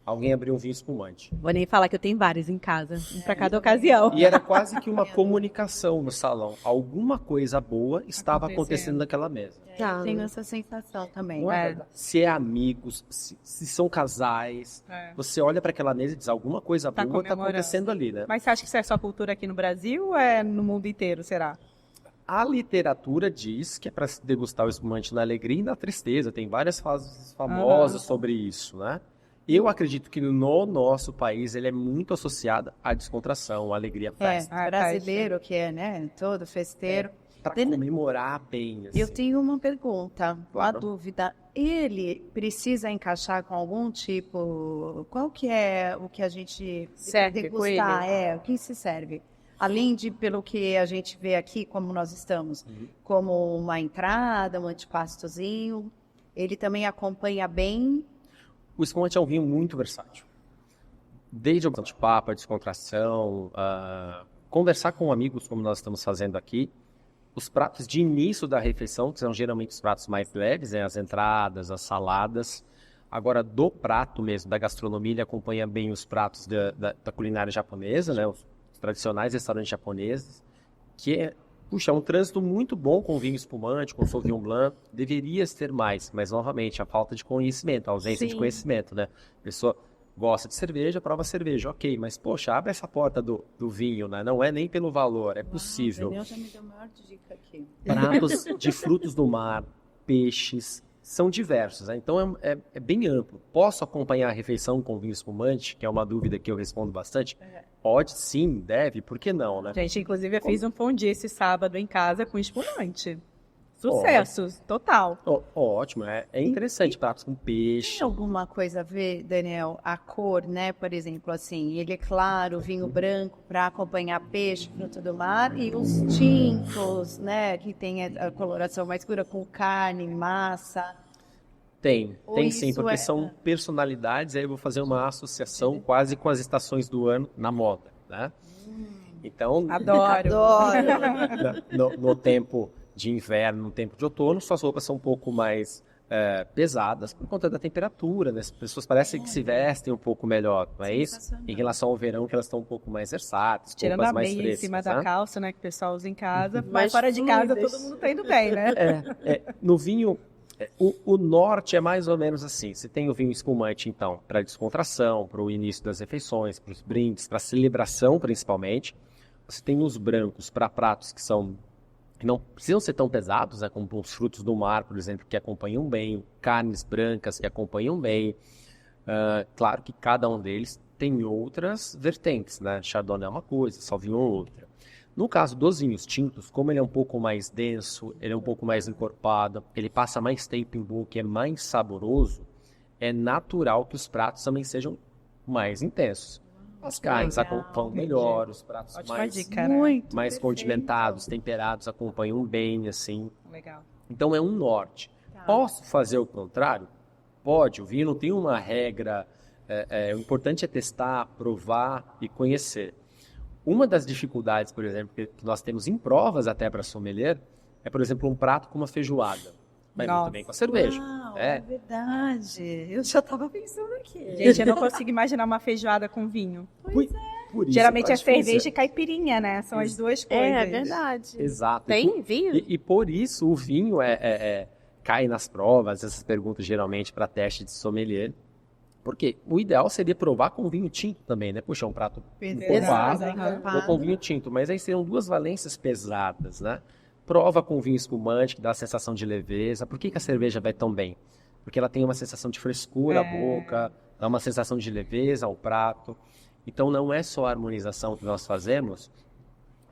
alguém abriu um vinho espumante. Vou nem falar que eu tenho vários em casa, um para cada ocasião. E era quase que uma comunicação no salão. Alguma coisa boa estava acontecendo naquela mesa. Tá. Tenho essa sensação também. Não é verdade? Se é amigos, se são casais, você olha para aquela mesa e diz, alguma coisa Tá boa está comemorando. acontecendo ali, né? Mas você acha que isso é só cultura aqui no Brasil ou é no mundo inteiro, será? A literatura diz que é para se degustar o espumante na alegria e na tristeza. Tem várias frases famosas sobre isso, né? Eu acredito que no nosso país ele é muito associado à descontração, à alegria, à festa. Brasileiro que é, né? Todo festeiro. Para comemorar bem. Assim. Eu tenho uma pergunta, uma Claro. dúvida. Ele precisa encaixar com algum tipo... Qual que é o que a gente Serve com degustar? ele? O que se serve? Além de, pelo que a gente vê aqui, como nós estamos, como uma entrada, um antipastozinho, ele também acompanha bem. O espumante é um vinho muito versátil. Desde a de papo, a descontração, conversar com amigos, como nós estamos fazendo aqui. Os pratos de início da refeição, que são geralmente os pratos mais leves, né? As entradas, as saladas. Agora, do prato mesmo, da gastronomia, ele acompanha bem os pratos da culinária japonesa, né? Os tradicionais restaurantes japoneses, que é um trânsito muito bom com vinho espumante, com Sauvignon Blanc. Deveria ter mais, mas novamente, a falta de conhecimento, a ausência de conhecimento, né? A pessoa gosta de cerveja, prova cerveja, ok, mas poxa, abre essa porta do vinho, né? Não é nem pelo valor, é possível. O Daniel já me deu a maior dica aqui. Pratos de frutos do mar, peixes, são diversos, né? Então é bem amplo. Posso acompanhar a refeição com vinho espumante, que é uma dúvida que eu respondo bastante? Pode, sim, deve, por que não, né? Gente, inclusive, eu fiz um fondue esse sábado em casa com espumante. Sucesso, total. Ótimo, é interessante, pratos com peixe. Tem alguma coisa a ver, Daniel, a cor, né? Por exemplo, assim, ele é claro, vinho branco para acompanhar peixe, fruto do mar, e os tintos, né? Que tem a coloração mais escura com carne, massa. Tem sim, isso porque é- são personalidades, aí eu vou fazer uma associação quase com as estações do ano na moda, né? Então, Adoro. no tempo de inverno, no tempo de outono, suas roupas são um pouco mais pesadas por conta da temperatura, né? As pessoas parecem que se vestem um pouco melhor, não é isso? Sensacional. Em relação ao verão, que elas estão um pouco mais versáteis, Tirando roupas a mais meia em frescas, cima né? da calça, né? Que o pessoal usa em casa. Mas Mais fora de casa, fluidas. todo mundo tá indo bem, né? No vinho, o norte é mais ou menos assim. Você tem o vinho espumante, então, para descontração, para o início das refeições, para os brindes, para celebração, principalmente. Você tem os brancos para pratos que não precisam ser tão pesados, né, como os frutos do mar, por exemplo, que acompanham bem, carnes brancas que acompanham bem. Claro que cada um deles tem outras vertentes, né? Chardonnay é uma coisa, Sauvignon outra. No caso dos vinhos tintos, como ele é um pouco mais denso, ele é um pouco mais encorpado, ele passa mais tempo em boca, é mais saboroso, é natural que os pratos também sejam mais intensos. As carnes acompanham melhor, os pratos Ótima mais, dica, né? Muito. mais condimentados, temperados, acompanham bem, assim. Legal. Então é um norte. Posso fazer o contrário? Pode, o vinho não tem uma regra. O importante é testar, provar e conhecer. Uma das dificuldades, por exemplo, que nós temos em provas até para sommelier, é, por exemplo, um prato com uma feijoada. Vai Nossa. muito bem com a cerveja. Uau, É. é verdade. Eu já estava pensando aqui. Gente, eu não consigo imaginar uma feijoada com vinho. Por isso Geralmente é difícil. cerveja e caipirinha, né? São as duas coisas. É verdade. Exato. Tem vinho? E por isso o vinho cai nas provas, essas perguntas geralmente para teste de sommelier. Porque o ideal seria provar com vinho tinto também, né? Puxa, um prato Pesado, ou com vinho tinto. Mas aí seriam duas valências pesadas, né? Prova com vinho espumante, que dá a sensação de leveza. Por que a cerveja vai tão bem? Porque ela tem uma sensação de frescura à boca, dá uma sensação de leveza ao prato. Então não é só a harmonização que nós fazemos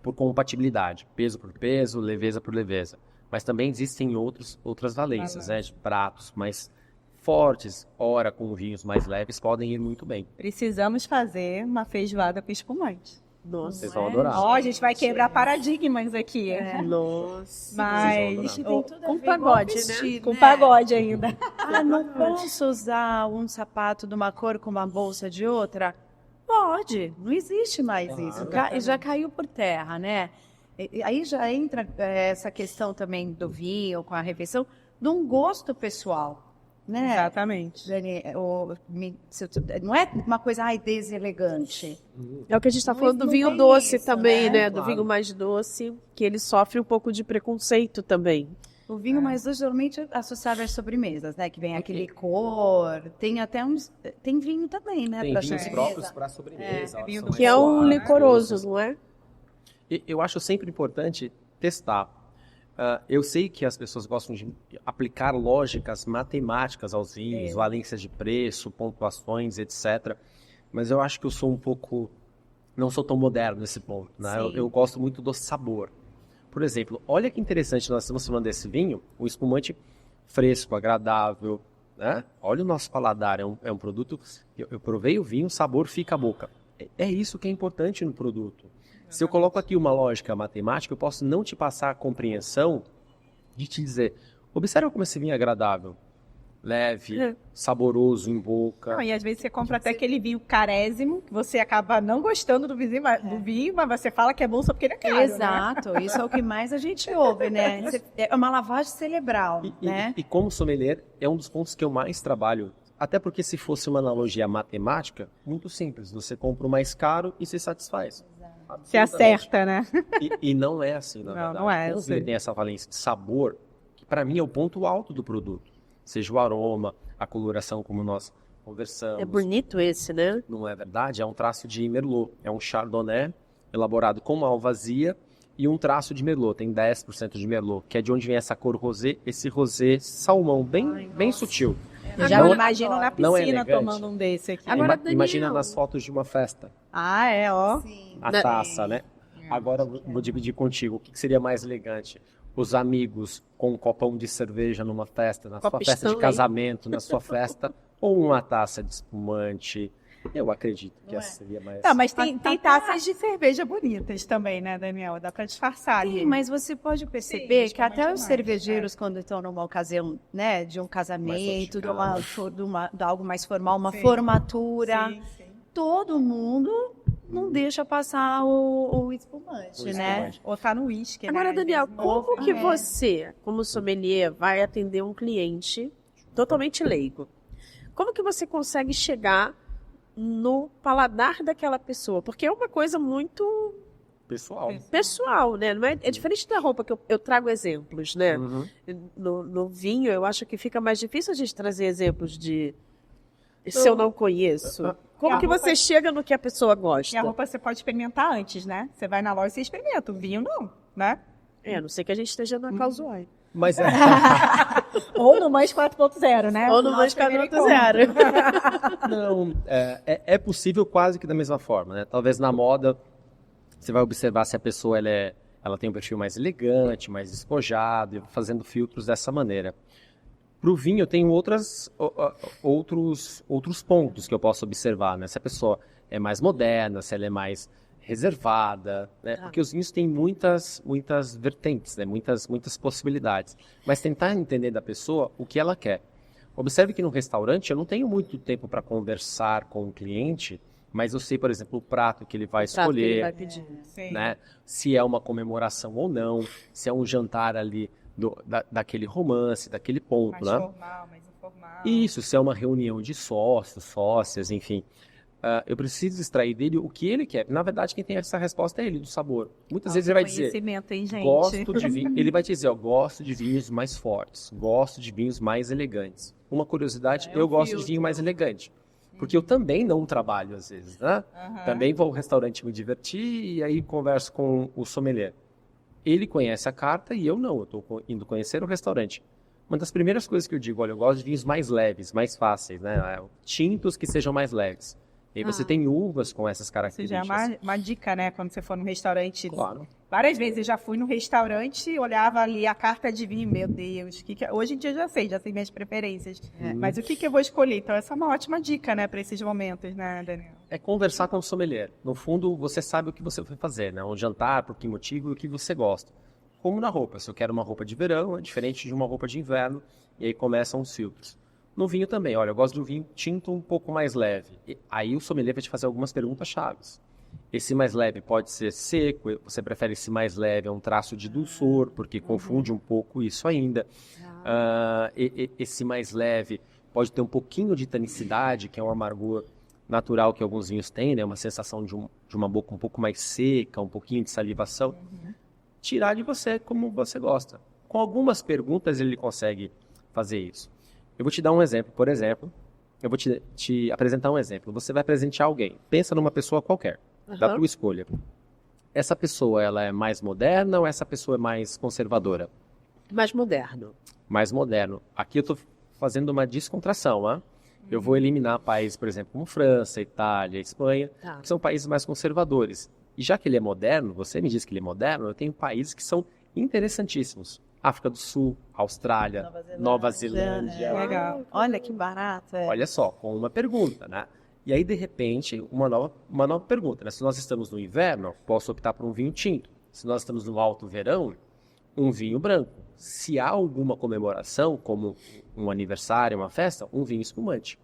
por compatibilidade, peso por peso, leveza por leveza. Mas também existem outras valências, né? De pratos mais fortes, ora com vinhos mais leves, podem ir muito bem. Precisamos fazer uma feijoada com espumante. Nossa. Vocês vão adorar. Ó, a gente vai quebrar paradigmas aqui. Nossa. Mas Vocês Tem tudo a Com ver pagode, igual vestir, com né? pagode ainda. Ah, não posso usar um sapato de uma cor com uma bolsa de outra? Pode, não existe mais isso. Já caiu por terra, né? Aí já entra essa questão também do vinho com a refeição, de um gosto pessoal. né? Exatamente. Dani, não é uma coisa, deselegante. É o que a gente está Não- falando do não vinho tem doce isso, também, né? né? Do Claro. vinho mais doce, que ele sofre um pouco de preconceito também. O vinho mais doce geralmente é associado às sobremesas, né? Que vem aquele licor, tem até uns... Tem vinho também, né? Tem pra vinhos sobremesa. próprios para sobremesa. vinho são do mais Que é um suaves, licoroso, doces. não é? E eu acho sempre importante testar. Eu sei que as pessoas gostam de aplicar lógicas matemáticas aos vinhos, valências de preço, pontuações, etc. Mas eu acho que eu sou um pouco... Não sou tão moderno nesse ponto, né? Eu gosto muito do sabor. Por exemplo, olha que interessante, nós estamos falando desse vinho, um espumante fresco, agradável, né? Olha o nosso paladar, é um produto... Eu provei o vinho, o sabor fica à boca. É isso que é importante no produto. Se eu coloco aqui uma lógica matemática, eu posso não te passar a compreensão de te dizer, observa como esse vinho é agradável, leve, saboroso em boca. Não, e às vezes você compra até aquele vinho carésimo, que você acaba não gostando do vinho, mas você fala que é bom só porque ele é caro, né? Exato, isso é o que mais a gente ouve, né? É uma lavagem cerebral, né? E como sommelier, é um dos pontos que eu mais trabalho. Até porque se fosse uma analogia matemática, muito simples. Você compra o mais caro e se satisfaz. Você acerta, né? E não é assim, na Não, verdade. não é, O eu sei. vinho tem essa valência de sabor, que para mim é o ponto alto do produto. Seja o aroma, a coloração, como nós conversamos. É bonito esse, né? Não é verdade? É um traço de Merlot. É um Chardonnay elaborado com malvasia e um traço de Merlot. Tem 10% de Merlot, que é de onde vem essa cor rosé, esse rosé salmão, bem sutil. Já Não me é- imagino na não é piscina elegante. tomando um desse aqui. Agora, Imagina Daniel. nas fotos de uma festa, Ah, é, ó. a taça, né? Agora eu vou dividir contigo. O que seria mais elegante? Os amigos com um copão de cerveja numa festa, na sua Copo festa de Stanley. casamento, na sua festa, ou uma taça de espumante. Eu acredito que essa seria mais... Tá, mas tem taças de cerveja bonitas também, né, Daniel? Dá pra disfarçar ali. Sim, mas você pode perceber Sim, que até espumante os é mais, cervejeiros, quando estão numa ocasião, né, de um casamento, de algo mais formal, uma Sim. formatura, Sim, sim. todo mundo não deixa passar o espumante, O né? espumante. Ou tá no uísque, Agora, né? Daniel, como que é. você, como sommelier, vai atender um cliente totalmente leigo? Como que você consegue chegar no paladar daquela pessoa? Porque é uma coisa muito Pessoal. pessoal, né? Não é, é diferente da roupa, que eu trago exemplos, né? Uhum. No vinho, eu acho que fica mais difícil a gente trazer exemplos de... Se eu não conheço. Como que você chega no que a pessoa E a gosta? roupa você pode experimentar antes, né? Você vai na loja e você experimenta. O vinho não, né? A não ser que a gente esteja na Calzoai. Mas é... Ou no Mais 4.0, né? Ou no Mais Nosso primeiro 4.0. Não, é possível quase que da mesma forma, né? Talvez na moda você vai observar se a pessoa ela tem um perfil mais elegante, mais despojado, e fazendo filtros dessa maneira. Para o vinho eu tenho outros pontos que eu posso observar, né? Se a pessoa é mais moderna, se ela é mais reservada, né? Porque os vinhos têm muitas vertentes, né? Muitas possibilidades. Mas tentar entender da pessoa o que ela quer. Observe que no restaurante eu não tenho muito tempo para conversar com o cliente, mas eu sei, por exemplo, o prato que ele vai Prato que ele escolher, vai pedir. Sim. né? Se é uma comemoração ou não, se é um jantar ali daquele romance, daquele ponto, Mais né? formal, mais informal. Isso, se é uma reunião de sócios, sócias, enfim. Eu preciso extrair dele o que ele quer. Na verdade, quem tem essa resposta é ele, do sabor. Muitas vezes ele vai dizer, Conhecimento, hein, gente? gosto de vinho. Ele vai te dizer, gosto de vinhos mais fortes, gosto de vinhos mais elegantes. Uma curiosidade, eu gosto de vinho mais elegante. Porque eu também não trabalho às vezes, né? Também vou ao restaurante me divertir e aí converso com o sommelier. Ele conhece a carta e eu não, eu estou indo conhecer o restaurante. Uma das primeiras coisas que eu digo, olha, eu gosto de vinhos mais leves, mais fáceis, né? Tintos que sejam mais leves. E aí você tem uvas com essas Isso já é características. uma dica, né? Quando você for no restaurante. Claro. Várias vezes eu já fui no restaurante, olhava ali a carta de vinho, meu Deus, hoje em dia eu já sei minhas preferências. Mas o que eu vou escolher? Então essa é uma ótima dica, né, para esses momentos, né, Daniel? É conversar com o sommelier. No fundo, você sabe o que você vai fazer, né? Um jantar, por que motivo e o que você gosta. Como na roupa. Se eu quero uma roupa de verão, é diferente de uma roupa de inverno. E aí começam os filtros. No vinho também. Olha, eu gosto do vinho tinto um pouco mais leve. E aí o sommelier vai te fazer algumas perguntas chaves. Esse mais leve pode ser seco, você prefere esse mais leve, é um traço de dulçor, porque confunde um pouco isso ainda. Esse mais leve pode ter um pouquinho de tanicidade, que é um amargor natural que alguns vinhos têm, né? Uma sensação de uma boca um pouco mais seca, um pouquinho de salivação. Tirar de você como você gosta. Com algumas perguntas ele consegue fazer isso. Eu vou te dar um exemplo. Por exemplo, eu vou te apresentar um exemplo. Você vai presentear alguém. Pensa numa pessoa qualquer, da tua escolha. Essa pessoa, ela é mais moderna ou essa pessoa é mais conservadora? Mais moderno. Mais moderno. Aqui eu estou fazendo uma descontração, né? Eu vou eliminar países, por exemplo, como França, Itália, Espanha, que são países mais conservadores. E já que ele é moderno, você me diz que ele é moderno, eu tenho países que são interessantíssimos. África do Sul, Austrália, Nova Zelândia. Legal. Olha que barato. Olha só, com uma pergunta, né? E aí, de repente, uma nova pergunta, né? Se nós estamos no inverno, posso optar por um vinho tinto. Se nós estamos no alto verão, um vinho branco. Se há alguma comemoração, como um aniversário, uma festa, um vinho espumante.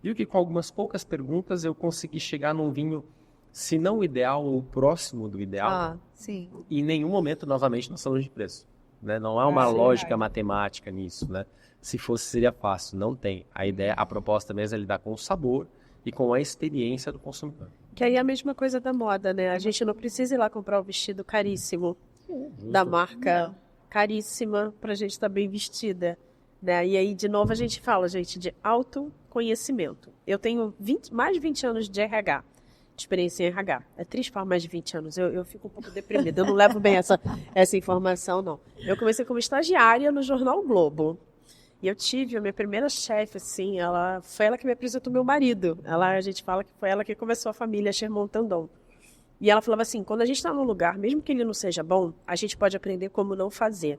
Viu que com algumas poucas perguntas eu consegui chegar num vinho, se não o ideal, ou próximo do ideal. Sim. E em nenhum momento, novamente, nós falamos de preço. Né? Não há uma lógica matemática nisso, né? Se fosse, seria fácil. Não tem. A proposta mesmo é lidar com o sabor e com a experiência do consumidor. Que aí é a mesma coisa da moda, né? A gente não precisa ir lá comprar um vestido caríssimo da marca caríssima pra gente estar bem vestida, né? E aí, de novo, a gente fala, gente, de autoconhecimento. Eu tenho mais de 20 anos de RH, de experiência em RH. É triste falar mais de 20 anos, eu fico um pouco deprimida, eu não levo bem essa informação, não. Eu comecei como estagiária no Jornal Globo. E eu tive a minha primeira chefe, assim, foi ela que me apresentou meu marido. A gente fala que foi ela que começou a família Chermont-Tandon. E ela falava assim, quando a gente está num lugar, mesmo que ele não seja bom, a gente pode aprender como não fazer.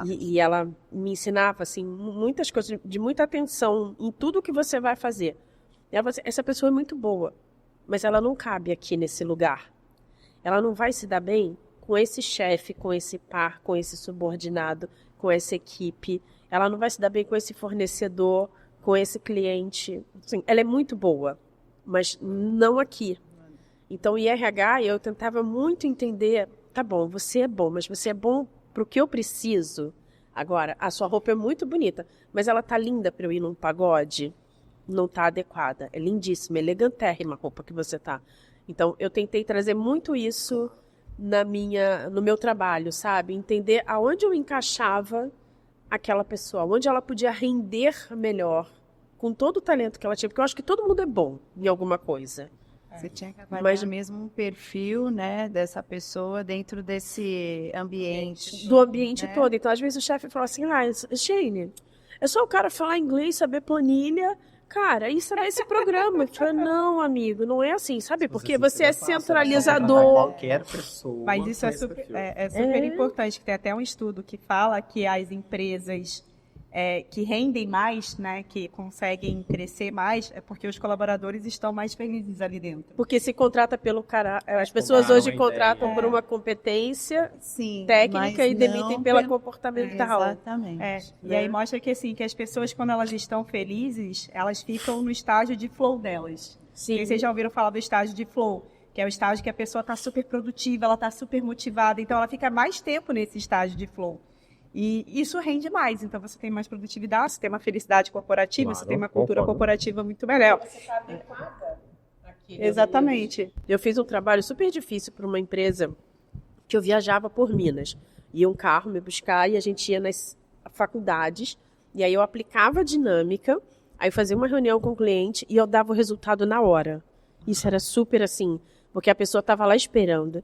E ela me ensinava, assim, muitas coisas, de muita atenção em tudo que você vai fazer. E ela falou assim, essa pessoa é muito boa, mas ela não cabe aqui nesse lugar. Ela não vai se dar bem com esse chefe, com esse par, com esse subordinado, com essa equipe. Ela não vai se dar bem com esse fornecedor, com esse cliente. Assim, ela é muito boa, mas não aqui. Então, em RH, eu tentava muito entender, tá bom, você é bom, mas você é bom pro que eu preciso. Agora, a sua roupa é muito bonita, mas ela tá linda para eu ir num pagode? Não tá adequada. É lindíssima, elegantérrima a roupa que você tá. Então, eu tentei trazer muito isso no meu trabalho, sabe? Entender aonde eu encaixava aquela pessoa, onde ela podia render melhor, com todo o talento que ela tinha, porque eu acho que todo mundo é bom em alguma coisa. Você tinha que avaliar mesmo um perfil, né, dessa pessoa dentro desse ambiente. Do ambiente todo. Então, às vezes o chefe fala assim, Shane, é só o cara falar inglês, saber planilha, cara, isso é esse programa. Eu falei, não, amigo, não é assim, sabe? Porque você é centralizador. Qualquer pessoa. Mas isso é super importante, que tem até um estudo que fala que as empresas que rendem mais, né, que conseguem crescer mais, é porque os colaboradores estão mais felizes ali dentro. Porque se contrata pelo cara, as pessoas hoje contratam por uma competência técnica e demitem pela comportamental. Exatamente. E aí mostra que assim, que as pessoas, quando elas estão felizes, elas ficam no estágio de flow delas. Sim. E vocês já ouviram falar do estágio de flow, que é o estágio que a pessoa está super produtiva, ela está super motivada, então ela fica mais tempo nesse estágio de flow. E isso rende mais, então você tem mais produtividade, você tem uma felicidade corporativa, você tem uma cultura corporativa muito melhor. Você está adequada aqui. Exatamente. Eu fiz um trabalho super difícil para uma empresa que eu viajava por Minas. Ia um carro me buscar e a gente ia nas faculdades, e aí eu aplicava a dinâmica, aí eu fazia uma reunião com o cliente e eu dava o resultado na hora. Isso era super assim, porque a pessoa estava lá esperando.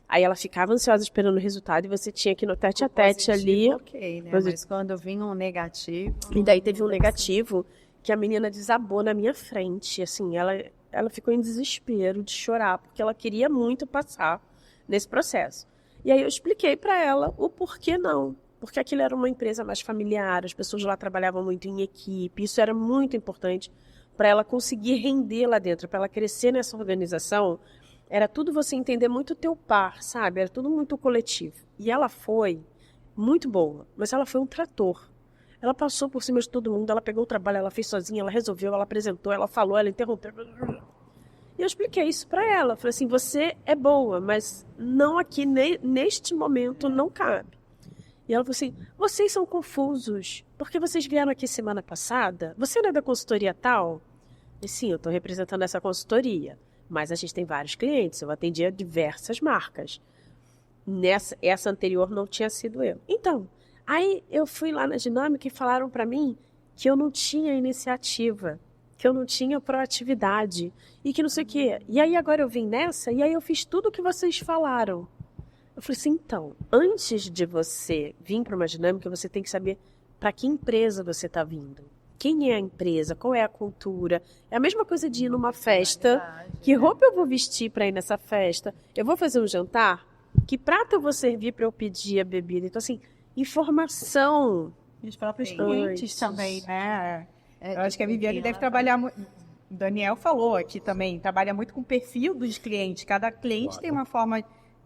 Aí ela ficava ansiosa esperando o resultado e você tinha que ir no tete-a-tete ali. Ok, né? Mas quando vinha um negativo... E daí teve um negativo que a menina desabou na minha frente. Assim, ela ficou em desespero de chorar, porque ela queria muito passar nesse processo. E aí eu expliquei para ela o porquê não. Porque aquilo era uma empresa mais familiar, as pessoas lá trabalhavam muito em equipe. Isso era muito importante para ela conseguir render lá dentro, para ela crescer nessa organização. Era tudo você entender muito o teu par, sabe? Era tudo muito coletivo. E ela foi muito boa, mas ela foi um trator. Ela passou por cima de todo mundo, ela pegou o trabalho, ela fez sozinha, ela resolveu, ela apresentou, ela falou, ela interrompeu. E eu expliquei isso para ela. Falei assim, você é boa, mas não aqui, neste momento, não cabe. E ela falou assim, vocês são confusos, porque vocês vieram aqui semana passada, você não é da consultoria tal? E sim, eu estou representando essa consultoria, mas a gente tem vários clientes, eu atendia diversas marcas. Essa anterior não tinha sido eu. Então, aí eu fui lá na dinâmica e falaram para mim que eu não tinha iniciativa, que eu não tinha proatividade e que não sei o quê. E aí agora eu vim nessa e aí eu fiz tudo o que vocês falaram. Eu falei assim, então, antes de você vir para uma dinâmica, você tem que saber para que empresa você está vindo. Quem é a empresa? Qual é a cultura? É a mesma coisa de ir numa festa. Que roupa eu vou vestir para ir nessa festa? Eu vou fazer um jantar? Que prato eu vou servir para eu pedir a bebida? Então, assim, informação. E os próprios Sim. clientes também, né? Eu acho que a Viviane deve trabalhar muito. O Daniel falou aqui também, trabalha muito com o perfil dos clientes. Cada cliente tem uma forma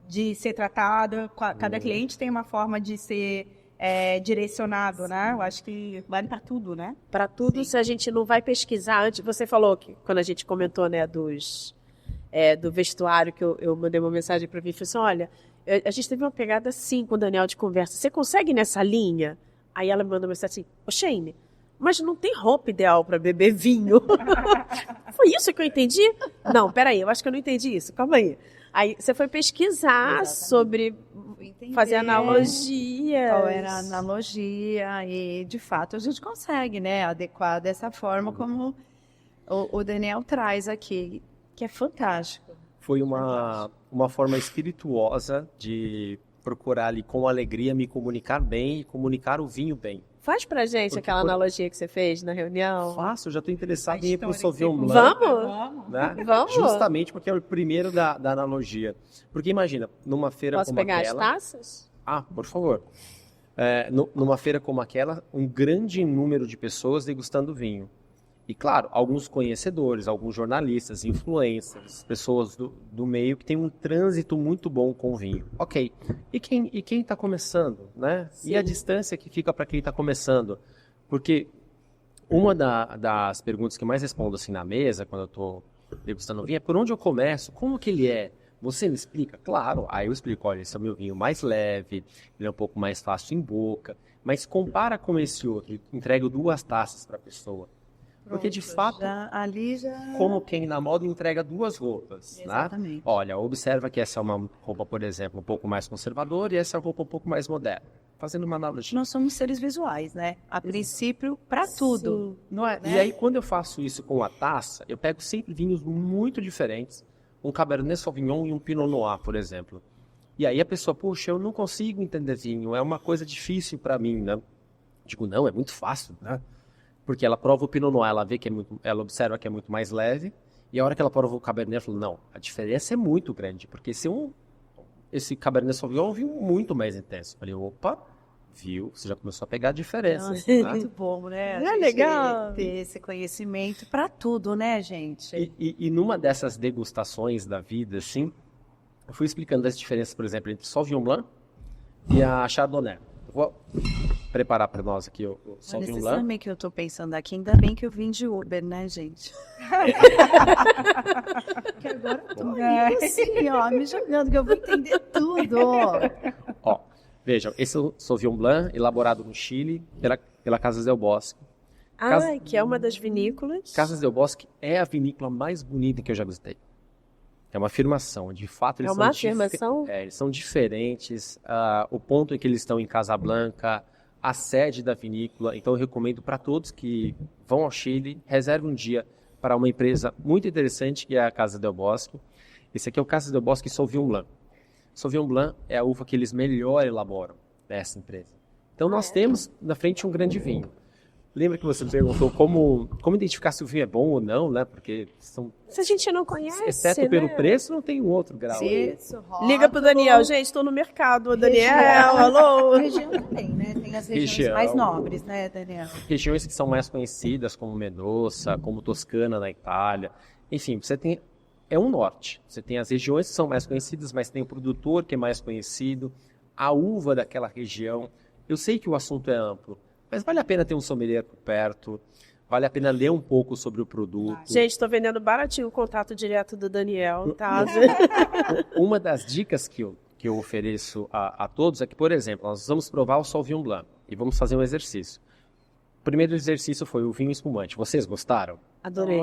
de ser tratado, cada cliente tem uma forma de ser direcionado, né? Eu acho que vale para tudo, né? Para tudo, se a gente não vai pesquisar antes. Você falou que, quando a gente comentou, né, do vestuário, que eu mandei uma mensagem para mim, falei assim, olha, a gente teve uma pegada assim com o Daniel de conversa. Você consegue ir nessa linha? Aí ela me mandou uma mensagem assim, ô Shane, mas não tem roupa ideal para beber vinho. Foi isso que eu entendi? Não, peraí, eu acho que eu não entendi isso. Calma aí. Aí você foi pesquisar sobre fazer analogias. Qual era a analogia e, de fato, a gente consegue, né, adequar dessa forma como o Daniel traz aqui, que é fantástico. Foi uma forma espirituosa de procurar ali com alegria me comunicar bem e comunicar o vinho bem. Faz pra gente aquela analogia que você fez na reunião. Faço, eu já estou interessado em ir para o história que Sauvignon você Blanc. Vamos? Né? Vamos? Justamente porque é o primeiro da analogia. Porque imagina, numa feira Posso como pegar aquela... as taças? Ah, por favor. Numa feira como aquela, um grande número de pessoas degustando vinho. E claro, alguns conhecedores, alguns jornalistas, influencers, pessoas do meio que têm um trânsito muito bom com o vinho. Ok. E quem está começando, né? Sim. E a distância que fica para quem está começando? Porque uma das perguntas que eu mais respondo assim na mesa, quando eu estou degustando vinho, é por onde eu começo? Como que ele é? Você me explica? Claro. Aí eu explico, olha, esse é o meu vinho mais leve, ele é um pouco mais fácil em boca, mas compara com esse outro, entrego 2 taças para a pessoa. Porque, de fato, como quem na moda entrega 2 roupas, Exatamente. né? Olha, observa que essa é uma roupa, por exemplo, um pouco mais conservadora e essa é uma roupa um pouco mais moderna. Fazendo uma analogia. Nós somos seres visuais, né? A princípio, para tudo. Não é? E aí, quando eu faço isso com a taça, eu pego sempre vinhos muito diferentes. Um Cabernet Sauvignon e um Pinot Noir, por exemplo. E aí a pessoa, puxa, eu não consigo entender vinho, é uma coisa difícil para mim, né? Digo, não, é muito fácil, né? Porque ela prova o Pinot Noir, ela vê que ela observa que é muito mais leve, e a hora que ela prova o Cabernet, ela fala, não, a diferença é muito grande, porque esse Cabernet Sauvignon é um vinho muito mais intenso. Eu falei, opa, viu? Você já começou a pegar a diferença. Nossa, Né? muito bom, né? É legal. Ter esse conhecimento para tudo, né, gente? E numa dessas degustações da vida, assim, eu fui explicando as diferenças, por exemplo, entre Sauvignon Blanc e a Chardonnay. Eu vou preparar para nós aqui o Sauvignon Olha, Blanc. sabe que eu tô pensando aqui, ainda bem que eu vim de Uber, né, gente? Que agora eu tô rindo assim, ó, me jogando, que eu vou entender tudo. Ó, vejam, esse é o Sauvignon Blanc, elaborado no Chile, pela Casas del Bosque. Que é uma das vinícolas. Casas del Bosque é a vinícola mais bonita que eu já visitei. É uma afirmação, de fato eles É uma afirmação? eles são diferentes, o ponto em que eles estão em Casablanca, a sede da vinícola, então eu recomendo para todos que vão ao Chile, reservem um dia para uma empresa muito interessante que é a Casa del Bosque. Esse aqui é o Casa del Bosque Sauvignon Blanc. Sauvignon Blanc é a uva que eles melhor elaboram dessa empresa. Então nós temos na frente um grande vinho. Lembra que você perguntou como identificar se o vinho é bom ou não, né? Porque Se a gente não conhece, exceto né? pelo preço, não tem um outro grau. Isso, Liga pro Daniel, gente, estou no mercado. Daniel, alô. Região também, né? Tem as regiões Região. mais nobres, né, Daniel? Regiões que são mais conhecidas, como Mendoza, como Toscana na Itália. Enfim, você tem... É um norte. Você tem as regiões que são mais conhecidas, mas tem o produtor que é mais conhecido, a uva daquela região. Eu sei que o assunto é amplo, mas vale a pena ter um sommelier por perto, vale a pena ler um pouco sobre o produto. Gente, estou vendendo baratinho o contato direto do Daniel, tá? Uma das dicas que eu que eu ofereço a todos é que, por exemplo, nós vamos provar o Sauvignon Blanc e vamos fazer um exercício. O primeiro exercício foi o vinho espumante. Vocês gostaram? Adorei.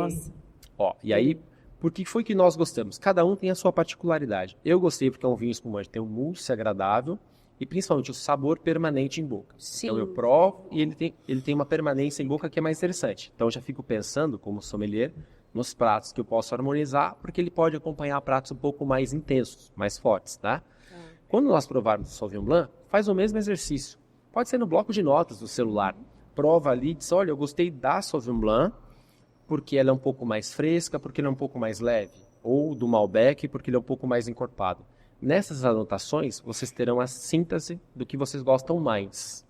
Ó, e aí, por que foi que nós gostamos? Cada um tem a sua particularidade. Eu gostei porque é um vinho espumante, tem um mousse agradável e principalmente o sabor permanente em boca. Sim. Então eu provo e ele tem uma permanência em boca que é mais interessante. Então eu já fico pensando, como sommelier, nos pratos que eu posso harmonizar, porque ele pode acompanhar pratos um pouco mais intensos, mais fortes, tá? Quando nós provarmos o Sauvignon Blanc, faz o mesmo exercício. Pode ser no bloco de notas do celular. Prova ali, diz, olha, eu gostei da Sauvignon Blanc, porque ela é um pouco mais fresca, porque ela é um pouco mais leve. Ou do Malbec, porque ele é um pouco mais encorpado. Nessas anotações, vocês terão a síntese do que vocês gostam mais.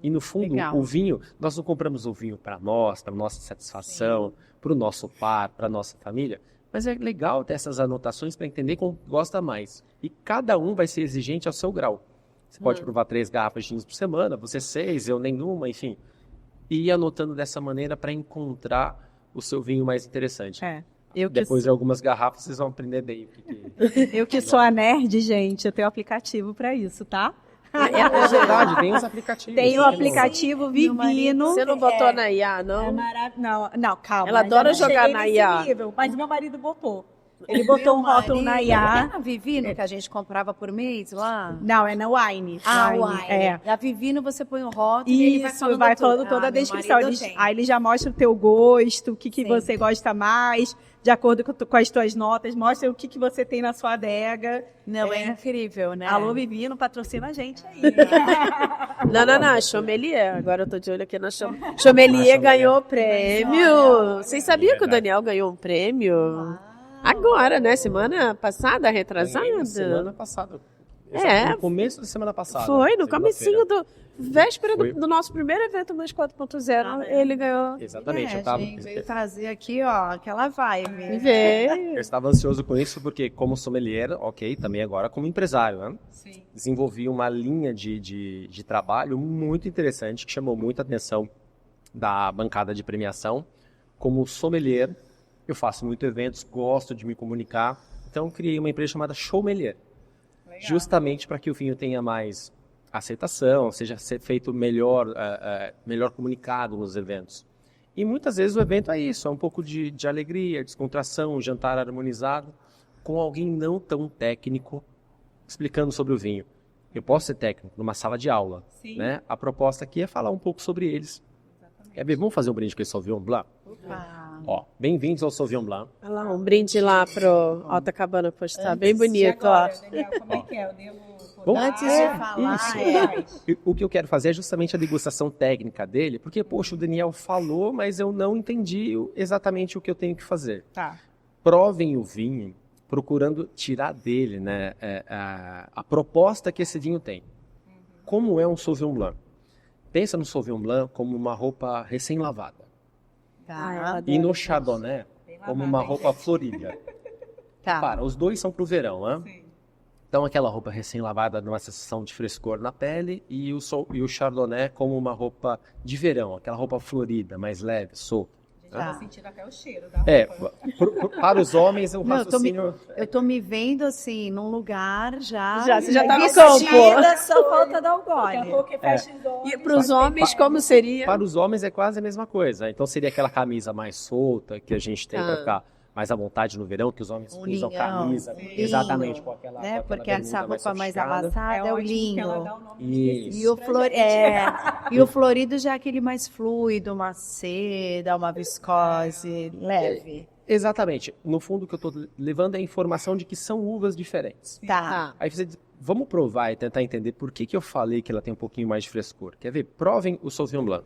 E no fundo, Legal. o vinho, nós não compramos o vinho para nós, para nossa satisfação, para o nosso par, para nossa família. Mas é legal ter essas anotações para entender como gosta mais. E cada um vai ser exigente ao seu grau. Você pode provar 3 garrafas de vinhos por semana, você 6, eu nenhuma, enfim. E ir anotando dessa maneira para encontrar o seu vinho mais interessante. Depois de algumas garrafas, vocês vão aprender bem o que Eu que sou a nerd, gente, eu tenho aplicativo para isso, tá? É verdade, tem os aplicativos. Tem o né? aplicativo Vivino. Você não botou na IA, não? Não, calma. Ela ainda adora não jogar cheguei na nesse IA. nível, mas meu marido botou. Ele botou um rótulo na IA. É a Vivino que a gente comprava por mês lá? Não, é na Wine. Wine. É. A Vivino você põe o rótulo e ele Isso, vai falando toda a descrição. Aí ele já mostra o teu gosto, o que você gosta mais, de acordo com as tuas notas, mostra o que você tem na sua adega. Não, é incrível, né? Alô, Vivino, patrocina a gente aí. Não, Chommelier. Agora eu tô de olho aqui na Chommelier ganhou prêmio. Vocês sabiam que o Daniel ganhou um prêmio? Agora, né? Semana passada, retrasada? Semana passada. É. No começo da semana passada. Foi, no segunda-feira. comecinho véspera Foi. do nosso primeiro evento Mais 4.0, ele ganhou. Exatamente. Gente, veio trazer aqui, ó, aquela vibe. Veio. Eu estava ansioso com isso porque, como sommelier, ok, também agora como empresário, né? Sim. Desenvolvi uma linha de trabalho muito interessante que chamou muita atenção da bancada de premiação. Como sommelier, eu faço muitos eventos, gosto de me comunicar, então criei uma empresa chamada Chommelier. Justamente para que o vinho tenha mais aceitação, seja feito melhor comunicado nos eventos. E muitas vezes o evento é isso, é um pouco de alegria, descontração, um jantar harmonizado, com alguém não tão técnico explicando sobre o vinho. Eu posso ser técnico numa sala de aula, né? A proposta aqui é falar um pouco sobre eles. Vamos fazer um brinde com esse Sauvignon Blanc? Ó, bem-vindos ao Sauvignon Blanc. Olha lá, um brinde lá pro Alta Cabana postar, bem bonito, ó. Daniel, como é que é? Eu devo... Antes de falar, E o que eu quero fazer é justamente a degustação técnica dele, porque, poxa, o Daniel falou, mas eu não entendi exatamente o que eu tenho que fazer. Tá. Provem o vinho, procurando tirar dele, né, a proposta que esse vinho tem. Como é um Sauvignon Blanc? Pensa no Sauvignon Blanc como uma roupa recém-lavada. Tá. E no Chardonnay como uma roupa florida. Tá. Para, os dois são pro verão, né? Sim. Então aquela roupa recém-lavada numa sensação de frescor na pele e o Chardonnay como uma roupa de verão, aquela roupa florida, mais leve, solta. Já tô sentindo até o cheiro da roupa. Para os homens o Não, raciocínio... eu tô me vendo assim, num lugar Você já tá no vestida, campo. só falta dar o Daqui a gole. pouco fecha os olhos. E para os homens, como seria? Para os homens é quase a mesma coisa. Então seria aquela camisa mais solta que a gente tem para ficar mais à vontade no verão, que os homens usam linho, camisa. linho, Exatamente, com aquela Né? com aquela Porque essa bermuda roupa mais sofisticada. amassada é o ótimo que ela linho. dá o nome Isso. E o florido já é aquele mais fluido, uma seda, uma viscose, leve. Exatamente. No fundo, o que eu estou levando é a informação de que são uvas diferentes. Tá. Aí você diz, vamos provar e tentar entender por que eu falei que ela tem um pouquinho mais de frescor. Quer ver? Provem o Sauvignon Blanc.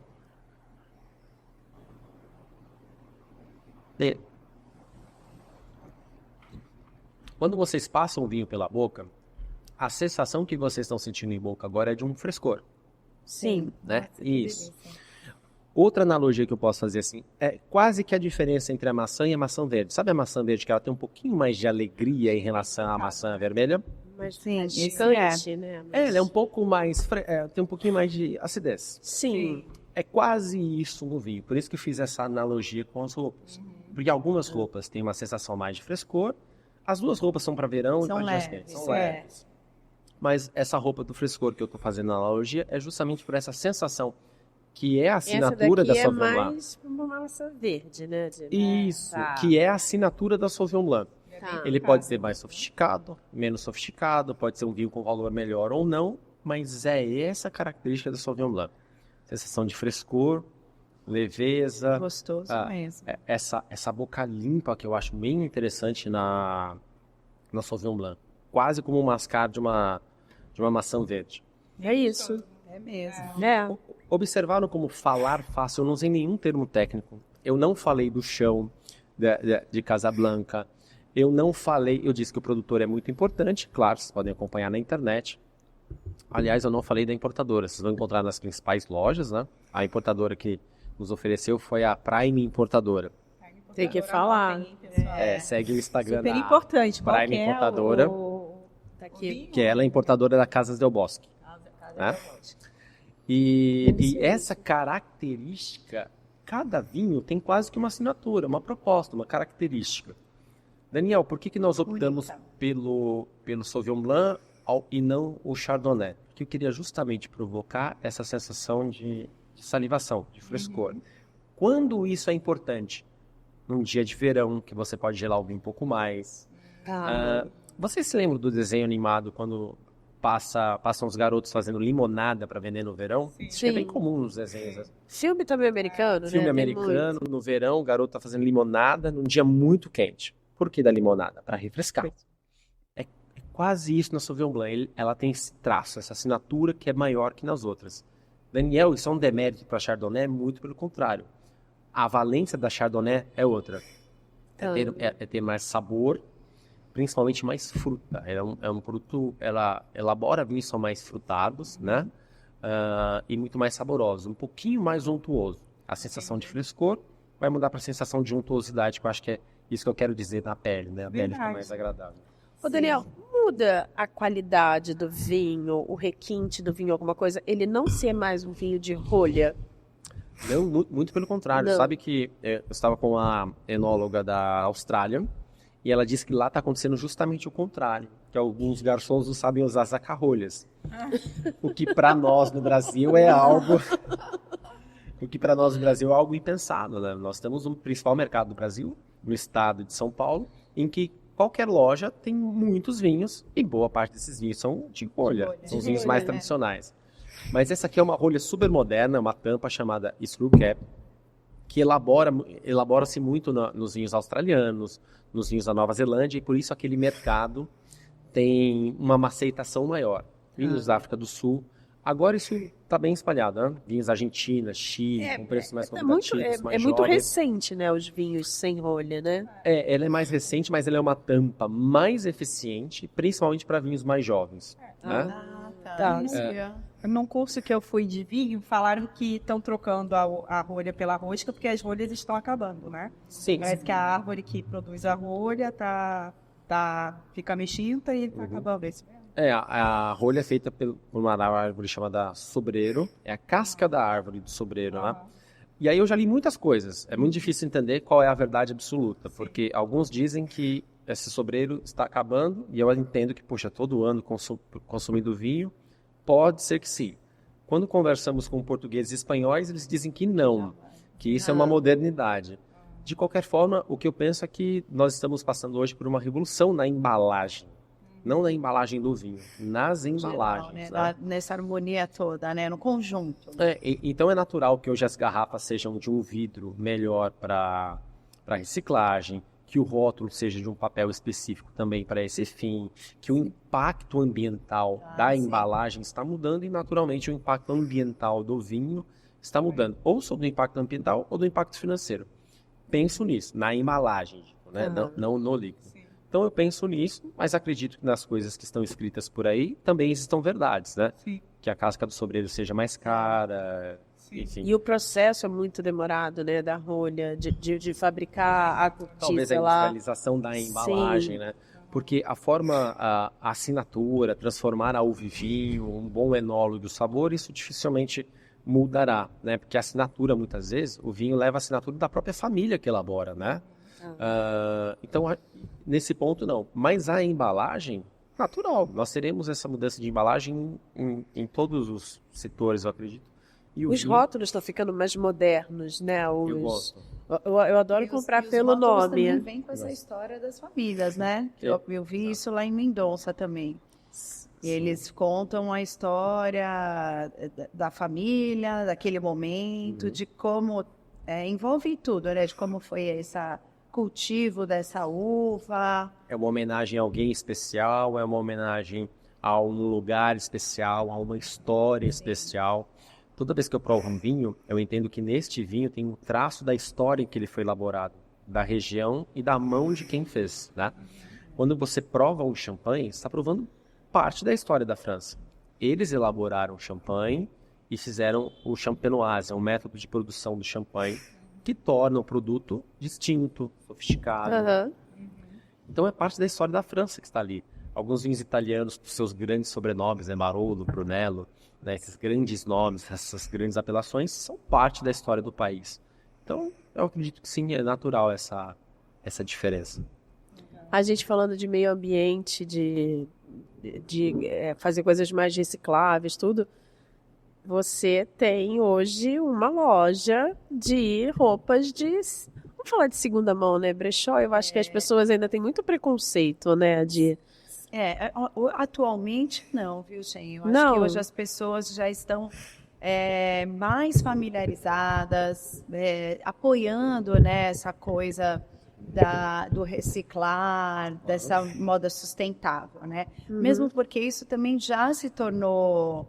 Quando vocês passam o vinho pela boca, a sensação que vocês estão sentindo em boca agora é de um frescor, Sim. né? Isso. Outra analogia que eu posso fazer assim, é quase que a diferença entre a maçã e a maçã verde. Sabe a maçã verde que ela tem um pouquinho mais de alegria em relação à maçã vermelha? Mas Sim, mais esse picante, né? Ela é um pouco mais, tem um pouquinho mais de acidez. Sim. É quase isso no vinho, por isso que eu fiz essa analogia com as roupas. Porque algumas roupas têm uma sensação mais de frescor, as duas roupas são para verão São e para dia leves, quente, são leves. mas essa roupa do frescor que eu estou fazendo na analogia é justamente por essa sensação que é a assinatura da Sauvignon é Blanc. mais uma massa verde, né? Isso, Tá. que é a assinatura da Sauvignon Blanc. Tá. Ele pode ser mais sofisticado, menos sofisticado, pode ser um vinho com valor melhor ou não, mas é essa característica da Sauvignon Blanc. Sensação de frescor, leveza, Gostoso mesmo. essa boca limpa que eu acho bem interessante na Sauvignon Blanc. Quase como um mascar de uma maçã verde. É isso. É mesmo. É. Observaram como falar fácil, eu não usei nenhum termo técnico. Eu não falei do chão de Casablanca. Eu não falei, eu disse que o produtor é muito importante, claro, vocês podem acompanhar na internet. Aliás, eu não falei da importadora, vocês vão encontrar nas principais lojas, né? A importadora que nos ofereceu foi a Prime Importadora. Tem que falar. Segue o Instagram Super da importante. Qual Prime que é Importadora, Tá aqui. que ela é importadora da Casas Del Bosque. Né? E essa característica, cada vinho tem quase que uma assinatura, uma proposta, uma característica. Daniel, por que nós optamos pelo Sauvignon Blanc e não o Chardonnay? Porque eu queria justamente provocar essa sensação de salivação, de frescor. Quando isso é importante? Num dia de verão, que você pode gelar o vinho um pouco mais. Vocês se lembram do desenho animado quando passam os garotos fazendo limonada para vender no verão? Isso é bem comum nos desenhos. Filme também americano, né? Filme Tem americano, no verão, o garoto tá fazendo limonada num dia muito quente. Por que da limonada? Para refrescar. É quase isso na Sauvignon Blanc. Ela tem esse traço, essa assinatura que é maior que nas outras. Daniel, isso é um demérito para Chardonnay? Muito pelo contrário. A valência da Chardonnay é outra. É ter mais sabor, principalmente mais fruta. É um produto, ela elabora vinhos que são mais frutados, né? E muito mais saborosos, um pouquinho mais untuoso. A sensação de frescor vai mudar para a sensação de untuosidade, que eu acho que é isso que eu quero dizer na pele, né? A pele fica mais agradável. Ô, Daniel, muda a qualidade do vinho, o requinte do vinho, alguma coisa? Ele não ser mais um vinho de rolha? Não, muito pelo contrário. Não. Sabe que eu estava com a enóloga da Austrália e ela disse que lá está acontecendo justamente o contrário, que alguns garçons não sabem usar saca-rolhas. O que para nós no Brasil é algo... O que para nós no Brasil é algo impensado, né? Nós temos um principal mercado do Brasil, no estado de São Paulo, em que qualquer loja tem muitos vinhos e boa parte desses vinhos são de rolha. São os vinhos mais tradicionais. Mas essa aqui é uma rolha super moderna, uma tampa chamada Screw Cap, que elabora-se muito nos vinhos australianos, nos vinhos da Nova Zelândia, e por isso aquele mercado tem uma aceitação maior. Vinhos da África do Sul. Agora isso está bem espalhado, né? Vinhos Argentina, Chile, com preços mais convidativos, mais muito jovens. recente, né? Os vinhos sem rolha, né? Ela é mais recente, mas ela é uma tampa mais eficiente, principalmente para vinhos mais jovens. Né? Tá. Num curso que eu fui de vinho, falaram que estão trocando a rolha pela rosca, porque as rolhas estão acabando, né? Sim. Parece que a árvore que produz a rolha fica mexinta e está acabando esse. A rolha é feita por uma árvore chamada sobreiro. É a casca da árvore do sobreiro, né? E aí eu já li muitas coisas. É muito difícil entender qual é a verdade absoluta, porque alguns dizem que esse sobreiro está acabando, e eu entendo que, poxa, todo ano consumindo vinho, pode ser que sim. Quando conversamos com portugueses e espanhóis, eles dizem que não, que isso é uma modernidade. De qualquer forma, o que eu penso é que nós estamos passando hoje por uma revolução na embalagem. Não na embalagem do vinho, nas embalagens. Geral, né? Nessa harmonia toda, né? No conjunto. Então é natural que hoje as garrafas sejam de um vidro melhor para reciclagem, que o rótulo seja de um papel específico também para esse fim, que o impacto ambiental da embalagem está mudando e naturalmente o impacto ambiental do vinho está mudando, ou sobre o impacto ambiental ou do impacto financeiro. Penso nisso, na embalagem, né? Não no líquido. Então eu penso nisso, mas acredito que nas coisas que estão escritas por aí também existam verdades, né? Sim. Que a casca do sobreiro seja mais cara, enfim. E o processo é muito demorado, né? Da rolha, de fabricar a cortiça Talvez a lá. industrialização da embalagem, né? Porque a forma, a assinatura, transformar a uva em vinho, um bom enólogo do sabor, isso dificilmente mudará, né? Porque a assinatura, muitas vezes, o vinho leva a assinatura da própria família que elabora, né? Então, nesse ponto, não. Mas a embalagem, natural. Nós teremos essa mudança de embalagem em todos os setores, eu acredito. E o Os vinho, rótulos estão ficando mais modernos, né? eu gosto. Eu adoro comprar pelo rótulos nome. também vem com essa história das famílias, né? Eu vi isso lá em Mendonça também. E eles contam a história da família, daquele momento, de como envolve tudo, né? De como foi esse cultivo dessa uva. É uma homenagem a alguém especial, é uma homenagem a um lugar especial, a uma história especial. Toda vez que eu provo um vinho, eu entendo que neste vinho tem um traço da história em que ele foi elaborado, da região e da mão de quem fez, né? Quando você prova o champanhe, você está provando parte da história da França. Eles elaboraram o champanhe e fizeram o champenoise, um método de produção do champanhe que torna o produto distinto, sofisticado. Aham. Então é parte da história da França que está ali. Alguns vinhos italianos, com seus grandes sobrenomes, né, Barolo, Brunello, né, esses grandes nomes, essas grandes apelações, são parte da história do país. Então, eu acredito que sim, é natural essa diferença. A gente falando de meio ambiente, fazer coisas mais recicláveis, tudo. Você tem hoje uma loja de roupas vamos falar de segunda mão, né? Brechó, eu acho que as pessoas ainda têm muito preconceito, né? Atualmente não, viu, Shen? Eu acho Não. que hoje as pessoas já estão mais familiarizadas, apoiando, né, essa coisa do reciclar, dessa moda sustentável, né? Mesmo porque isso também já se tornou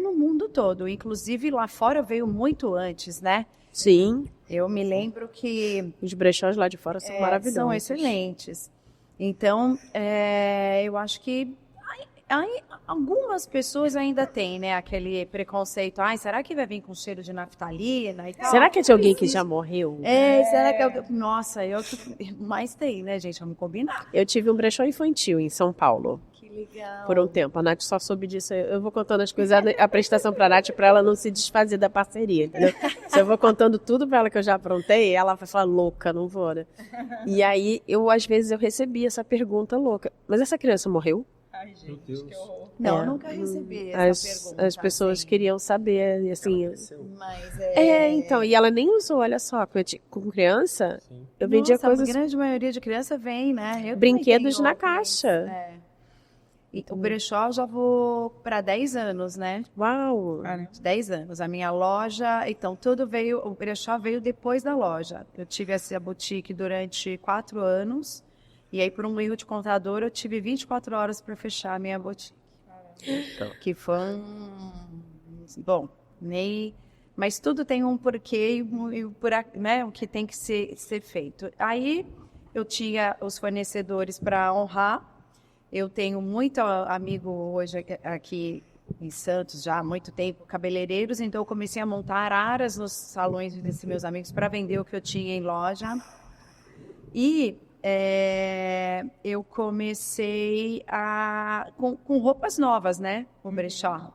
no mundo todo, inclusive lá fora veio muito antes, né? Sim, Eu me lembro que os brechós lá de fora são maravilhosos. são excelentes. Então, eu acho que algumas pessoas ainda têm, né, aquele preconceito. Ai, será que vai vir com cheiro de naftalina e tal? Será que é de alguém que já morreu? Será que é... Nossa, mas tem, né, gente? Vamos combinar. Eu tive um brechó infantil em São Paulo. Que legal. Por um tempo. A Nath só soube disso. Eu vou contando as coisas, a prestação pra Nath, pra ela não se desfazer da parceria, entendeu? Se eu vou contando tudo pra ela que eu já aprontei, ela vai falar, louca, não vou, né? E aí, às vezes, eu recebi essa pergunta louca. Mas essa criança morreu? Ai, gente, que horror. Não, eu nunca recebi essa pergunta. As pessoas assim. queriam saber, assim... Mas então, e ela nem usou, olha só, com criança, eu vendia Nossa, coisas... a grande maioria de criança vem, né? Eu Brinquedos também na tenho caixa. E o brechó eu já vou para 10 anos, né? Uau! 10 anos. A minha loja, então o brechó veio depois da loja. Eu tive essa boutique durante 4 anos. E aí, por um erro de contador, eu tive 24 horas para fechar a minha boutique. Que foi bom, mas tudo tem um porquê né, o que tem que ser feito. Aí, eu tinha os fornecedores para honrar. Eu tenho muito amigo hoje aqui em Santos, já há muito tempo, cabeleireiros. Então, eu comecei a montar araras nos salões desses meus amigos para vender o que eu tinha em loja. E... eu comecei com roupas novas, né? O brechó.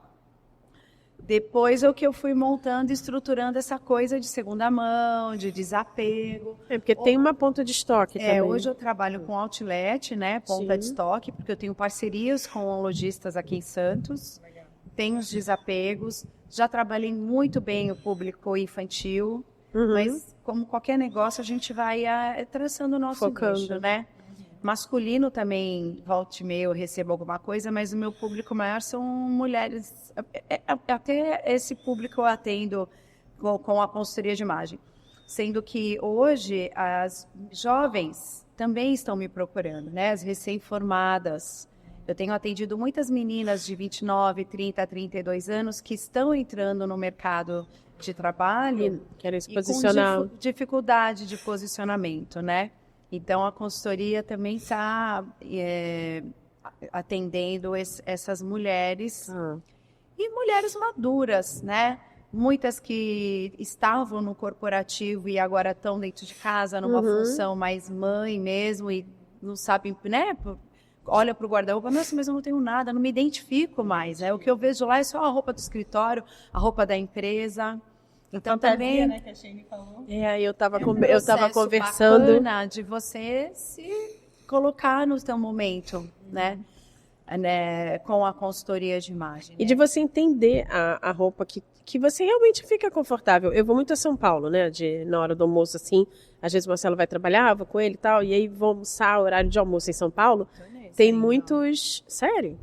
Depois é o que eu fui montando e estruturando essa coisa de segunda mão, de desapego. Porque tem uma ponta de estoque também. Hoje eu trabalho com outlet, né? Ponta de estoque, porque eu tenho parcerias com lojistas aqui em Santos. Tenho os desapegos. Já trabalhei muito bem o público infantil. Mas, como qualquer negócio, a gente vai traçando o nosso nicho, né? Masculino também, volta e meia, eu recebo alguma coisa, mas o meu público maior são mulheres. Até esse público eu atendo com a consultoria de imagem. Sendo que hoje as jovens também estão me procurando, né? As recém-formadas. Eu tenho atendido muitas meninas de 29, 30, 32 anos que estão entrando no mercado de trabalho querem se posicionar. Com dificuldade de posicionamento, né? Então, a consultoria também está atendendo essas mulheres e mulheres maduras, né? Muitas que estavam no corporativo e agora estão dentro de casa numa função mais mãe mesmo e não sabem, né? Olha para o guarda-roupa, nossa, mas eu não tenho nada, não me identifico mais, né? O que eu vejo lá é só a roupa do escritório, a roupa da empresa. Então também, né, que a Shane falou. Eu estava conversando bacana de você se colocar no seu momento, né? né, com a consultoria de imagem. E de você entender a roupa que você realmente fica confortável. Eu vou muito a São Paulo, né? Na hora do almoço, assim. Às vezes o Marcelo vai trabalhar, eu vou com ele e tal. E aí vou almoçar, horário de almoço em São Paulo. Tem muitos... Sério?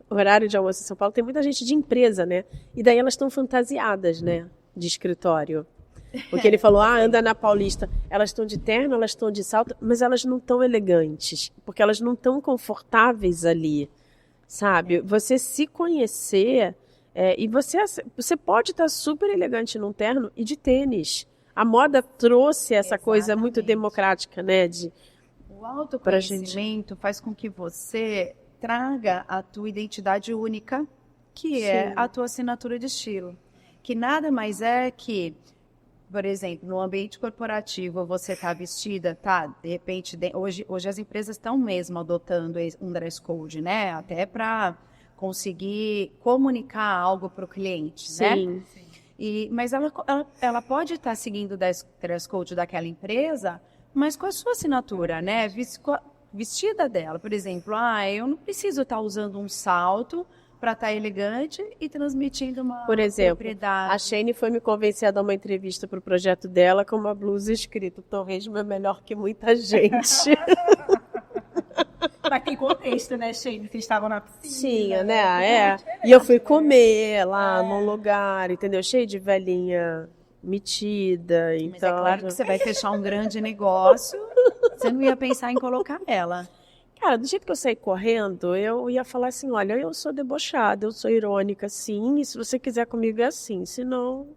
Horário de almoço em São Paulo tem muita gente de empresa, né? E daí elas estão fantasiadas, né? De escritório. Porque ele falou, anda na Paulista. Elas estão de terno, elas estão de salto, mas elas não estão elegantes. Porque elas não estão confortáveis ali, sabe? Você se conhecer... e você pode estar super elegante num terno e de tênis. A moda trouxe essa coisa muito democrática, né? O autoconhecimento faz com que você traga a tua identidade única, que é a tua assinatura de estilo. Que nada mais é que, por exemplo, no ambiente corporativo, você está vestida, de repente, hoje as empresas estão mesmo adotando um dress code, né? Até para conseguir comunicar algo para o cliente, né? Mas ela pode estar seguindo o dress code daquela empresa, mas com a sua assinatura, né? Vestida dela. Por exemplo, eu não preciso estar usando um salto para estar elegante e transmitindo uma Por exemplo, propriedade. A Shane foi me convencer a dar uma entrevista para o projeto dela com uma blusa escrito Torresmo é melhor que muita gente. Mas tem contexto, né, Shane? Vocês estavam na piscina. Sim, né? E eu fui comer lá num lugar, entendeu? Cheio de velhinha metida. Então... Mas é claro que você vai fechar um grande negócio, você não ia pensar em colocar ela. Cara, do jeito que eu saí correndo, eu ia falar assim, olha, eu sou debochada, eu sou irônica, sim, e se você quiser comigo é assim, senão...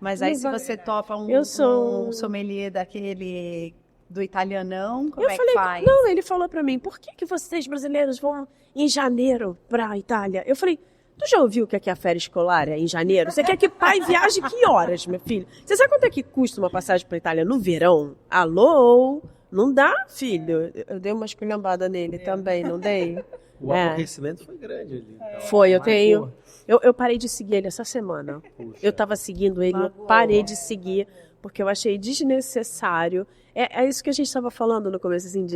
Mas aí se você topa um sommelier daquele... do italianão, como é que faz? Não, ele falou pra mim, por que vocês brasileiros vão em janeiro pra Itália? Eu falei, tu já ouviu o que é a férias escolar em janeiro? Você quer que pai viaje que horas, meu filho? Você sabe quanto é que custa uma passagem pra Itália no verão? Alô? Não dá, filho? Eu dei uma esculhambada nele também, não dei? O aborrecimento foi grande ali. Então. Foi, eu tenho... Eu parei de seguir ele essa semana. Puxa. Eu tava seguindo ele, eu parei de seguir, porque eu achei desnecessário. É isso que a gente estava falando no começo, assim,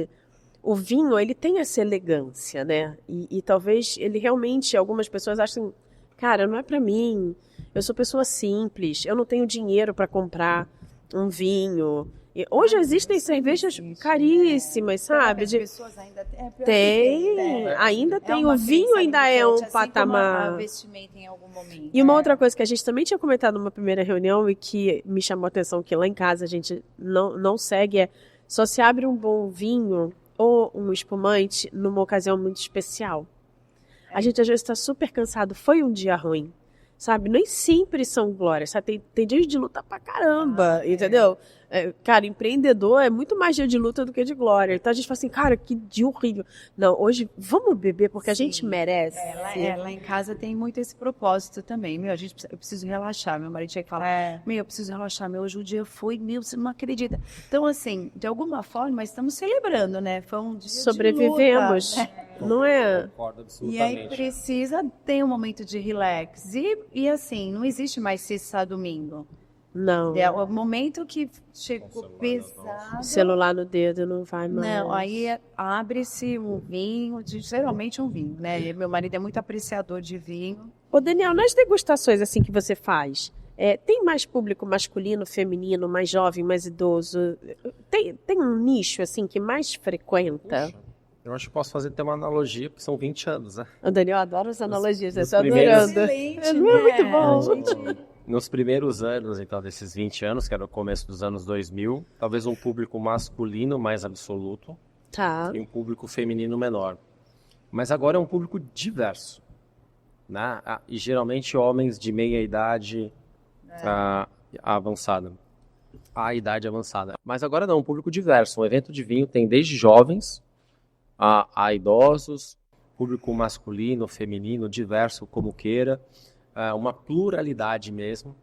o vinho, ele tem essa elegância, né? E talvez ele realmente, algumas pessoas acham, cara, não é pra mim, eu sou pessoa simples, eu não tenho dinheiro para comprar um vinho. E hoje existem cervejas caríssimas, sabe? As pessoas ainda ainda tem. O vinho ainda é um patamar. Investimento em algum momento. E uma outra coisa que a gente também tinha comentado numa primeira reunião e que me chamou a atenção, que lá em casa a gente não segue, só se abre um bom vinho ou um espumante numa ocasião muito especial. A gente às vezes está super cansado, foi um dia ruim, sabe? Nem sempre são glórias, sabe? Tem dias de luta pra caramba, entendeu? Cara, empreendedor é muito mais dia de luta do que de glória. Então a gente fala assim, cara, que dia horrível. Não, hoje vamos beber porque a gente merece. Lá em casa tem muito esse propósito também. Eu preciso relaxar. Meu marido tinha que falar, eu preciso relaxar. Hoje o dia foi, você não acredita. Então, assim, de alguma forma, estamos celebrando, né? Foi um dia sobrevivemos, de luta, não é? Concordo absolutamente. E aí precisa ter um momento de relax. E assim, não existe mais sexta, domingo. Não. É o momento que chegou pesado. Celular no dedo não vai mais. Não, aí abre-se um vinho, geralmente um vinho, né? E meu marido é muito apreciador de vinho. Ô, Daniel, nas degustações assim que você faz, tem mais público masculino, feminino, mais jovem, mais idoso? Tem um nicho assim que mais frequenta? Puxa, eu acho que posso fazer até uma analogia, porque são 20 anos, né? O Daniel adora as analogias, eu estou primeiros... adorando. Excelente, Não é muito bom. Nos primeiros anos, então, desses 20 anos, que era o começo dos anos 2000, talvez um público masculino mais absoluto e um público feminino menor. Mas agora é um público diverso, né? E geralmente homens de meia idade avançada. A idade avançada. Mas agora não, um público diverso. Um evento de vinho tem desde jovens a idosos, público masculino, feminino, diverso, como queira. Uma pluralidade mesmo,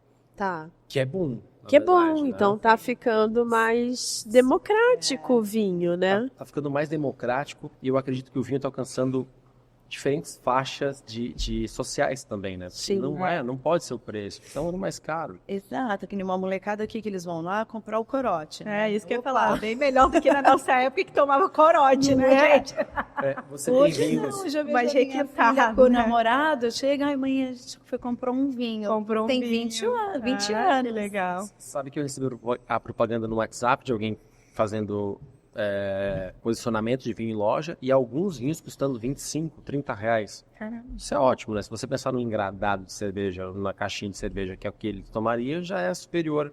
que é bom. Que é bom, né? Então tá ficando mais democrático o vinho, né? Tá ficando mais democrático e eu acredito que o vinho tá alcançando diferentes faixas de sociais também, né? Sim. Não pode ser o preço, então é mais caro. Exato, que nem uma molecada aqui que eles vão lá comprar o corote. Né? É isso que eu ia falar. Bem melhor do que na nossa época que tomava corote, né, gente? Você Hoje tem vinhos. não, já vejo mais a minha requintado, filha com o né? namorado, chega, ai mãe, a gente foi comprar um vinho. Comprou um Tem vinho. 20 anos. 20 Ah, anos. que legal. Sabe que eu recebi a propaganda no WhatsApp de alguém fazendo posicionamento de vinho em loja e alguns vinhos custando 25, 30 reais. Isso é ótimo, né? Se você pensar num engradado de cerveja, numa caixinha de cerveja, que é o que ele tomaria, já é superior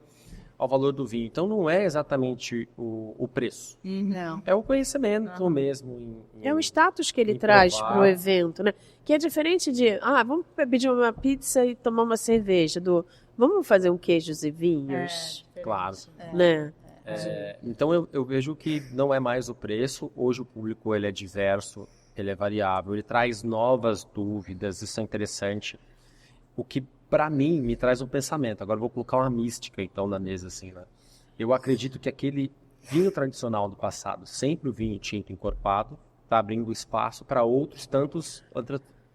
ao valor do vinho. Então não é exatamente o preço. Não. É o conhecimento mesmo. É o status que ele em traz provar. para o evento, né? Que é diferente de, vamos pedir uma pizza e tomar uma cerveja, vamos fazer um queijos e vinhos, Claro. né? Então eu vejo que não é mais o preço. Hoje o público ele é diverso, ele é variável, ele traz novas dúvidas, isso é interessante. O que para mim me traz um pensamento. Agora eu vou colocar uma mística então na mesa assim, né? Eu acredito que aquele vinho tradicional do passado, sempre o vinho tinto encorpado, está abrindo espaço para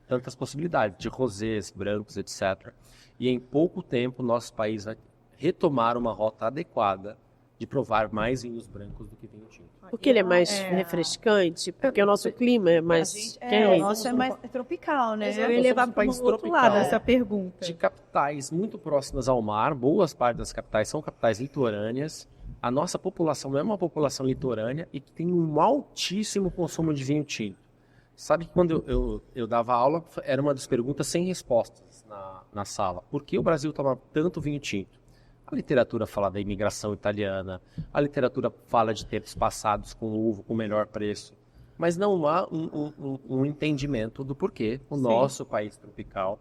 tantas possibilidades de rosés, brancos, etc. E em pouco tempo nosso país vai retomar uma rota adequada de provar mais vinhos brancos do que vinho tinto. Porque ele é mais refrescante, porque o nosso clima é mais O quente. nosso é mais tropical, né? Eu ia levar para o outro lado essa pergunta. De capitais muito próximas ao mar, boas partes das capitais são capitais litorâneas. A nossa população não é uma população litorânea e que tem um altíssimo consumo de vinho tinto. Sabe que quando eu dava aula, era uma das perguntas sem respostas na sala. Por que o Brasil toma tanto vinho tinto? A literatura fala da imigração italiana, a literatura fala de tempos passados com uva com melhor preço, mas não há um entendimento do porquê o nosso país tropical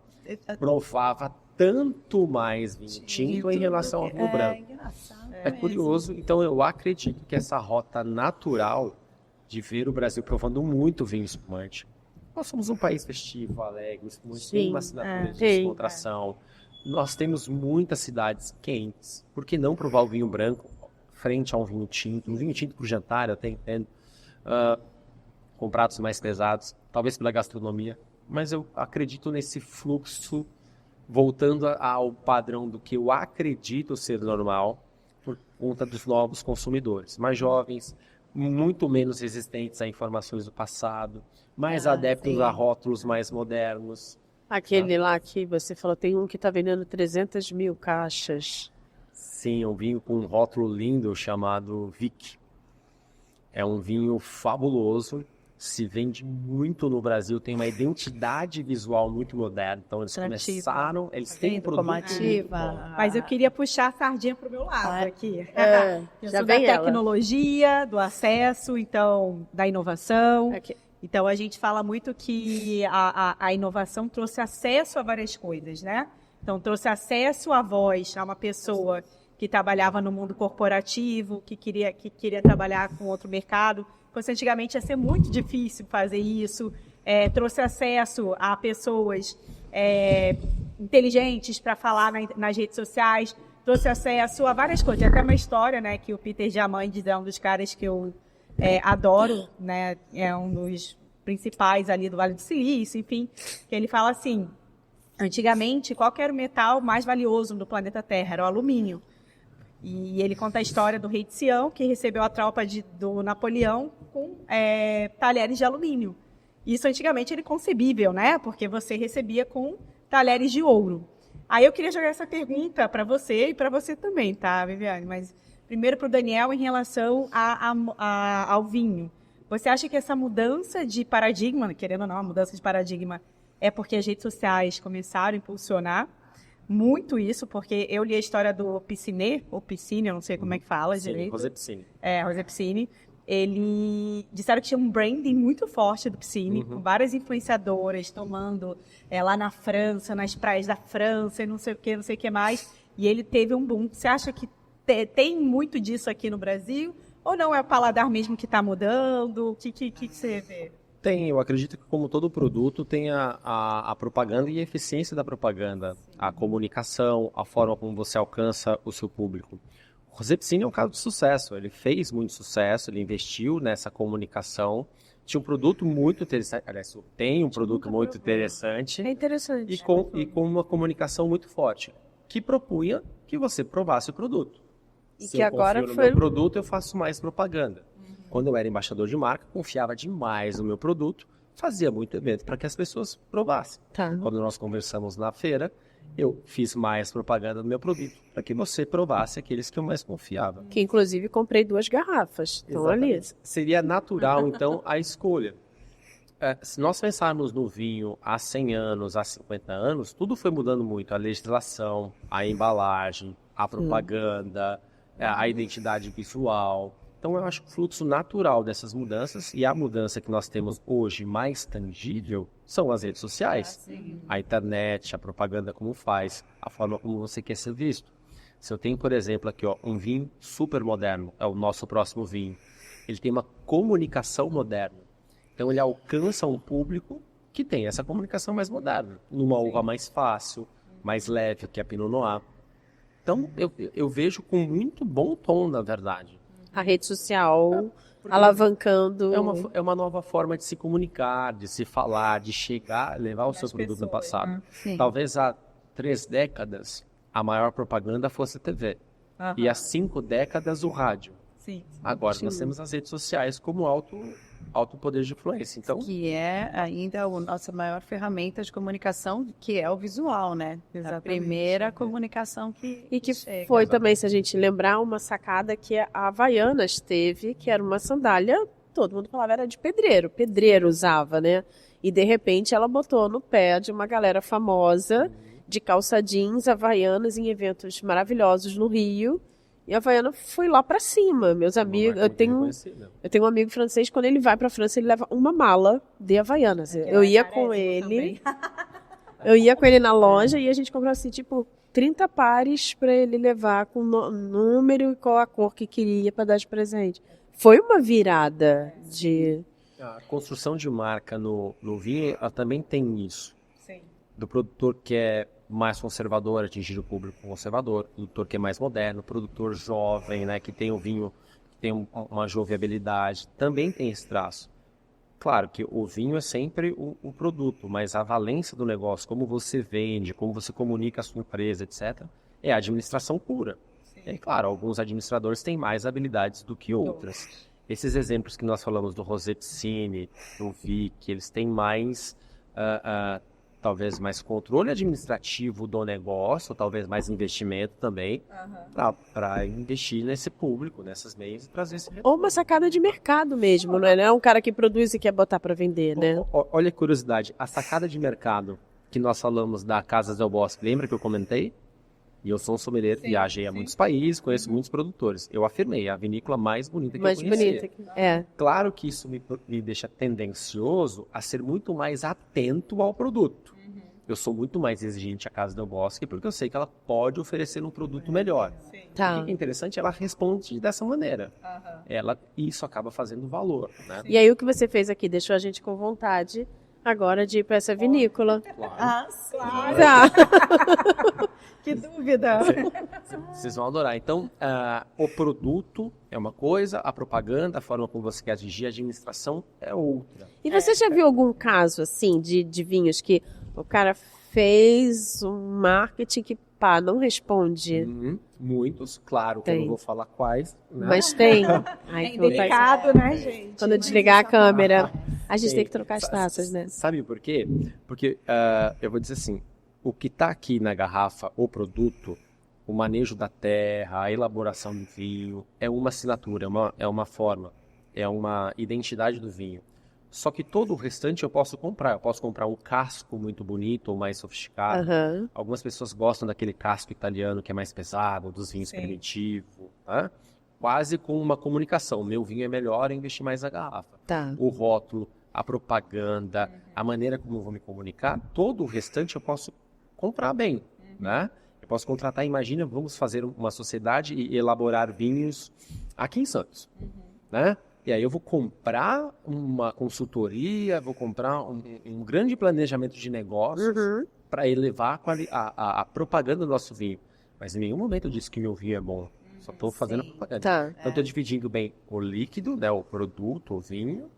provava tanto mais vinho tinto em relação ao vinho branco. É curioso, então eu acredito que essa rota natural de ver o Brasil provando muito vinho espumante. Nós somos um país festivo, alegre, o espumante tem uma assinatura de descontração. Nós temos muitas cidades quentes. Por que não provar o vinho branco frente a um vinho tinto? Um vinho tinto para o jantar, eu até entendo. Com pratos mais pesados, talvez pela gastronomia. Mas eu acredito nesse fluxo, voltando ao padrão do que eu acredito ser normal, por conta dos novos consumidores. Mais jovens, muito menos resistentes a informações do passado, mais adeptos a rótulos mais modernos. Aquele lá que você falou, tem um que está vendendo 300 mil caixas. Sim, um vinho com um rótulo lindo chamado Vic. É um vinho fabuloso, se vende muito no Brasil, tem uma identidade visual muito moderna. Então eles começaram, eles têm produto muito bom. Mas eu queria puxar a sardinha para o meu lado aqui. Eu já sou da vem ela. tecnologia, do acesso, então da inovação. Aqui. Então, a gente fala muito que a inovação trouxe acesso a várias coisas, né? Então, trouxe acesso à voz a uma pessoa que trabalhava no mundo corporativo, que queria trabalhar com outro mercado. Porque antigamente ia ser muito difícil fazer isso. Trouxe acesso a pessoas inteligentes para falar nas redes sociais. Trouxe acesso a várias coisas. Tem até uma história, né, que o Peter Diamandis é um dos caras que eu adoro, né? É um dos principais ali do Vale do Silício, enfim, que ele fala assim, antigamente, qual que era o metal mais valioso do planeta Terra? Era o alumínio. E ele conta a história do rei de Sião, que recebeu a tropa do Napoleão com talheres de alumínio. Isso antigamente era inconcebível, né? Porque você recebia com talheres de ouro. Aí eu queria jogar essa pergunta para você e para você também, tá, Viviane? Mas primeiro para o Daniel em relação ao vinho. Você acha que essa mudança de paradigma, querendo ou não, a mudança de paradigma, é porque as redes sociais começaram a impulsionar muito isso? Porque eu li a história do Piscinet, ou Piscine, eu não sei como é que fala direito. José Piscine. José Piscine. Ele disseram que tinha um branding muito forte do Piscine, com várias influenciadoras tomando lá na França, nas praias da França, e não sei o que mais. E ele teve um boom. Você acha que tem muito disso aqui no Brasil? Ou não é o paladar mesmo que está mudando? O que você vê? Tem, eu acredito que como todo produto tem a propaganda e a eficiência da propaganda, a comunicação, a forma como você alcança o seu público. O José Piscine é um caso de sucesso, ele fez muito sucesso, ele investiu nessa comunicação tinha um produto muito interessante, aliás, tem um produto muito interessante É interessante. e com uma comunicação muito forte, que propunha que você provasse o produto. E Se que eu agora confio no foi- meu produto, eu faço mais propaganda. Quando eu era embaixador de marca, confiava demais no meu produto, fazia muito evento para que as pessoas provassem. Tá. Quando nós conversamos na feira, eu fiz mais propaganda do meu produto para que você provasse aqueles que eu mais confiava. Que inclusive comprei 2 garrafas. Estão ali. Exatamente. Seria natural, então, a escolha. Se nós pensarmos no vinho há 100 anos, há 50 anos, tudo foi mudando muito. A legislação, a embalagem, a propaganda, a identidade visual. Então, eu acho que o fluxo natural dessas mudanças e a mudança que nós temos hoje mais tangível são as redes sociais. A internet, a propaganda como faz, a forma como você quer ser visto. Se eu tenho, por exemplo, aqui um vinho super moderno, é o nosso próximo vinho. Ele tem uma comunicação moderna. Então, ele alcança um público que tem essa comunicação mais moderna, numa uva mais fácil, mais leve, que é a Pinot Noir. Então, eu vejo com muito bom tom, na verdade. A rede social alavancando. É uma nova forma de se comunicar, de se falar, de chegar, levar o seu produto no passado. Sim. Talvez há 3 décadas, a maior propaganda fosse a TV. E há 5 décadas, o rádio. Sim. Agora, nós temos as redes sociais como alto poder de influência. Então, Que é ainda a nossa maior ferramenta de comunicação, que é o visual, né? A Exatamente. primeira comunicação que E que chega. foi também, se a gente lembrar, uma sacada que a Havaianas teve, que era uma sandália, todo mundo falava era de pedreiro usava, né? E de repente ela botou no pé de uma galera famosa, de calça jeans, Havaianas, em eventos maravilhosos no Rio. E a Havaiana foi lá pra cima, meus amigos. Eu tenho um amigo francês, quando ele vai pra França, ele leva uma mala de Havaianas. Eu ia com ele. Eu ia com ele na loja e a gente comprou assim, tipo, 30 pares para ele levar com número e qual a cor que queria para dar de presente. Foi uma virada de... A construção de marca no vinho ela também tem isso. Sim. Do produtor que é mais conservador, atingir o público conservador, produtor que é mais moderno, produtor jovem, né, que tem o vinho, que tem uma jovialidade, também tem esse traço. Claro que o vinho é sempre o produto, mas a valência do negócio, como você vende, como você comunica a sua empresa, etc., é a administração pura. E claro, alguns administradores têm mais habilidades do que outras. Esses exemplos que nós falamos do Rosettini, do Vic, eles têm mais, talvez mais controle administrativo do negócio, talvez mais investimento também, para investir nesse público, nessas meias e trazer esse retorno. Ou uma sacada de mercado mesmo, não é um cara que produz e quer botar para vender, né? Olha a curiosidade, a sacada de mercado que nós falamos da Casas del Bosque, lembra que eu comentei? E eu sou um sommelier, viajei a muitos países, conheço muitos produtores. Eu afirmei, é a vinícola mais bonita que Mais eu conhecia. bonita. É. Claro que isso me deixa tendencioso a ser muito mais atento ao produto. Eu sou muito mais exigente à Casa del Bosque porque eu sei que ela pode oferecer um produto melhor. Tá. O que é interessante, ela responde dessa maneira. Isso acaba fazendo valor, né? E aí o que você fez aqui deixou a gente com vontade agora de ir para essa vinícola. Ah, claro. Tá. Que dúvida. Vocês vão adorar. Então, o produto é uma coisa, a propaganda, a forma como você quer atingir, a administração é outra. E você já viu algum caso, assim, de vinhos que o cara fez um marketing que, pá, não responde? Muitos, claro, que eu Tem. não vou falar quais, né? Mas tem. Ai, É que vontade. delicado, né, gente? Quando eu desligar a câmera, a gente Tem. tem que trocar as taças, né? Sabe por quê? Porque, eu vou dizer assim, o que está aqui na garrafa, o produto, o manejo da terra, a elaboração do vinho, é uma assinatura, é uma forma, é uma identidade do vinho. Só que todo o restante eu posso comprar. Eu posso comprar um casco muito bonito ou mais sofisticado. Aham. Algumas pessoas gostam daquele casco italiano que é mais pesado, dos vinhos primitivos, tá? Quase com uma comunicação. Meu vinho é melhor, eu investir mais na garrafa. Tá. O rótulo, a propaganda, a maneira como eu vou me comunicar, todo o restante eu posso comprar bem, né? Eu posso contratar, imagina, vamos fazer uma sociedade e elaborar vinhos aqui em Santos, né? E aí eu vou comprar uma consultoria, vou comprar um grande planejamento de negócios para elevar a propaganda do nosso vinho. Mas em nenhum momento eu disse que meu vinho é bom. Só estou fazendo propaganda. Tá. Então estou dividindo bem o líquido, né, o produto, o vinho,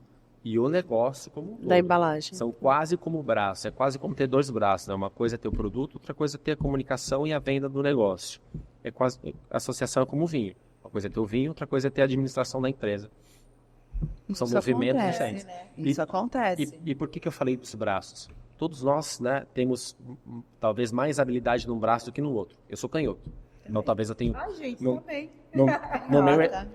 e o negócio como um todo. Da embalagem. São quase como o braço, é quase como ter dois braços, né? Uma coisa é ter o produto, outra coisa é ter a comunicação e a venda do negócio. É quase a associação é como o vinho. Uma coisa é ter o vinho, outra coisa é ter a administração da empresa. São Isso movimentos acontece, diferentes. né? Isso acontece. E por que eu falei dos braços? Todos nós, né, temos talvez mais habilidade num braço do que no outro. Eu sou canhoto. Então talvez eu tenha... Ai, gente, No- também.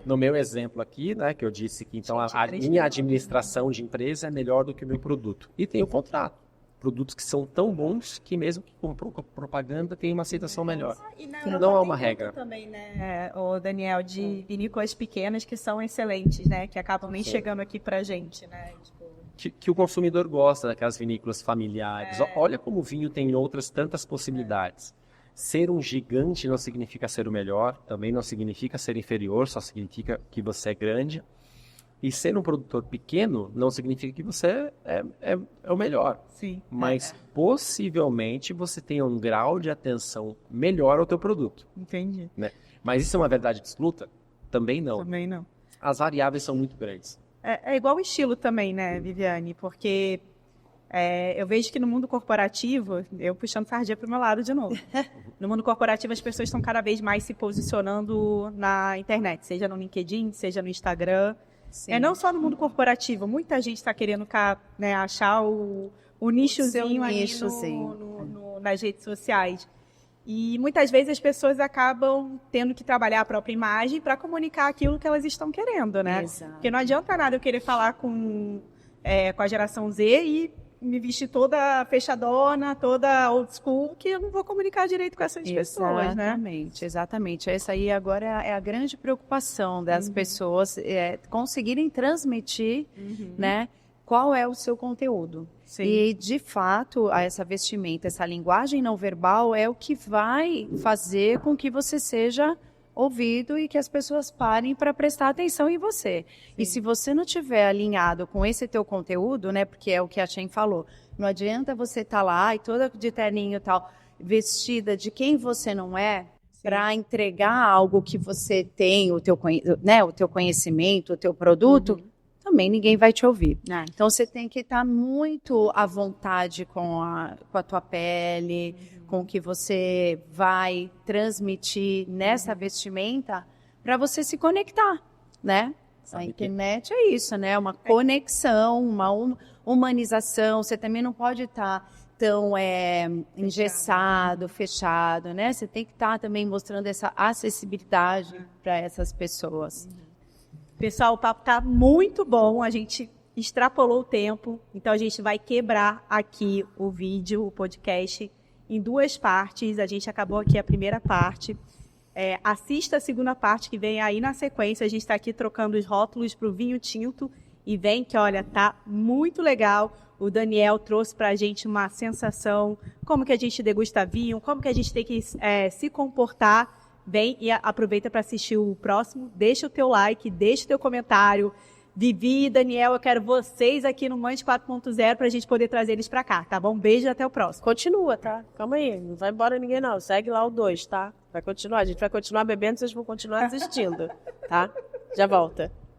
No meu exemplo aqui, né, que eu disse que então a minha administração de empresa é melhor do que o meu produto. E tem o contrário. Produtos que são tão bons que mesmo que com propaganda tem uma aceitação melhor. E na Não Europa há tem uma muito regra. também, né, o Daniel, de vinícolas pequenas que são excelentes, né? Que acabam nem chegando aqui pra gente, né? Tipo, Que o consumidor gosta daquelas vinícolas familiares. Olha como o vinho tem outras tantas possibilidades. Ser um gigante não significa ser o melhor, também não significa ser inferior, só significa que você é grande. E ser um produtor pequeno não significa que você é o melhor. sim. Mas possivelmente você tenha um grau de atenção melhor ao teu produto. Entendi. Né? Mas isso é uma verdade absoluta? Também não. Também não. As variáveis são muito grandes. É igual o estilo também, né, Viviane? Porque eu vejo que no mundo corporativo, eu puxando sardinha para o meu lado de novo. No mundo corporativo, as pessoas estão cada vez mais se posicionando na internet, seja no LinkedIn, seja no Instagram. Sim. Não só no mundo corporativo, muita gente está querendo né, achar o nichozinho ali nichozinho. nas redes sociais. E muitas vezes as pessoas acabam tendo que trabalhar a própria imagem para comunicar aquilo que elas estão querendo, né? Exato. Porque não adianta nada eu querer falar com a geração Z e me vestir toda fechadona, toda old school, que eu não vou comunicar direito com essas pessoas, né? Exatamente, exatamente. Essa aí agora é a grande preocupação das pessoas, conseguirem transmitir, né, qual é o seu conteúdo. Sim. E, de fato, essa vestimenta, essa linguagem não verbal é o que vai fazer com que você seja ouvido e que as pessoas parem para prestar atenção em você. Sim. E se você não tiver alinhado com esse teu conteúdo, né, porque é o que a Chen falou, não adianta você estar lá e toda de terninho e tal, vestida de quem você não é, para entregar algo que você tem, o teu conhecimento, o teu produto, também ninguém vai te ouvir. Então, você tem que estar muito à vontade com a tua pele, com o que você vai transmitir nessa vestimenta, para você se conectar, né? A internet é isso, né? Uma conexão, uma humanização. Você também não pode estar tão engessado, fechado, né? Você tem que estar também mostrando essa acessibilidade para essas pessoas. Pessoal, o papo tá muito bom, a gente extrapolou o tempo, então a gente vai quebrar aqui o vídeo, o podcast, em duas partes. A gente acabou aqui a primeira parte. Assista a segunda parte que vem aí na sequência. A gente está aqui trocando os rótulos para o vinho tinto e vem que, olha, tá muito legal. O Daniel trouxe para a gente uma sensação, como que a gente degusta vinho, como que a gente tem que se comportar. Vem e aproveita para assistir o próximo. Deixa o teu like, deixa o teu comentário. Vivi e Daniel, eu quero vocês aqui no Mães 4.0 para a gente poder trazer eles para cá, tá bom? Beijo e até o próximo. Continua, tá? Calma aí, não vai embora ninguém não. Segue lá o 2, tá? Vai continuar, a gente vai continuar bebendo, vocês vão continuar assistindo, tá? Já volta.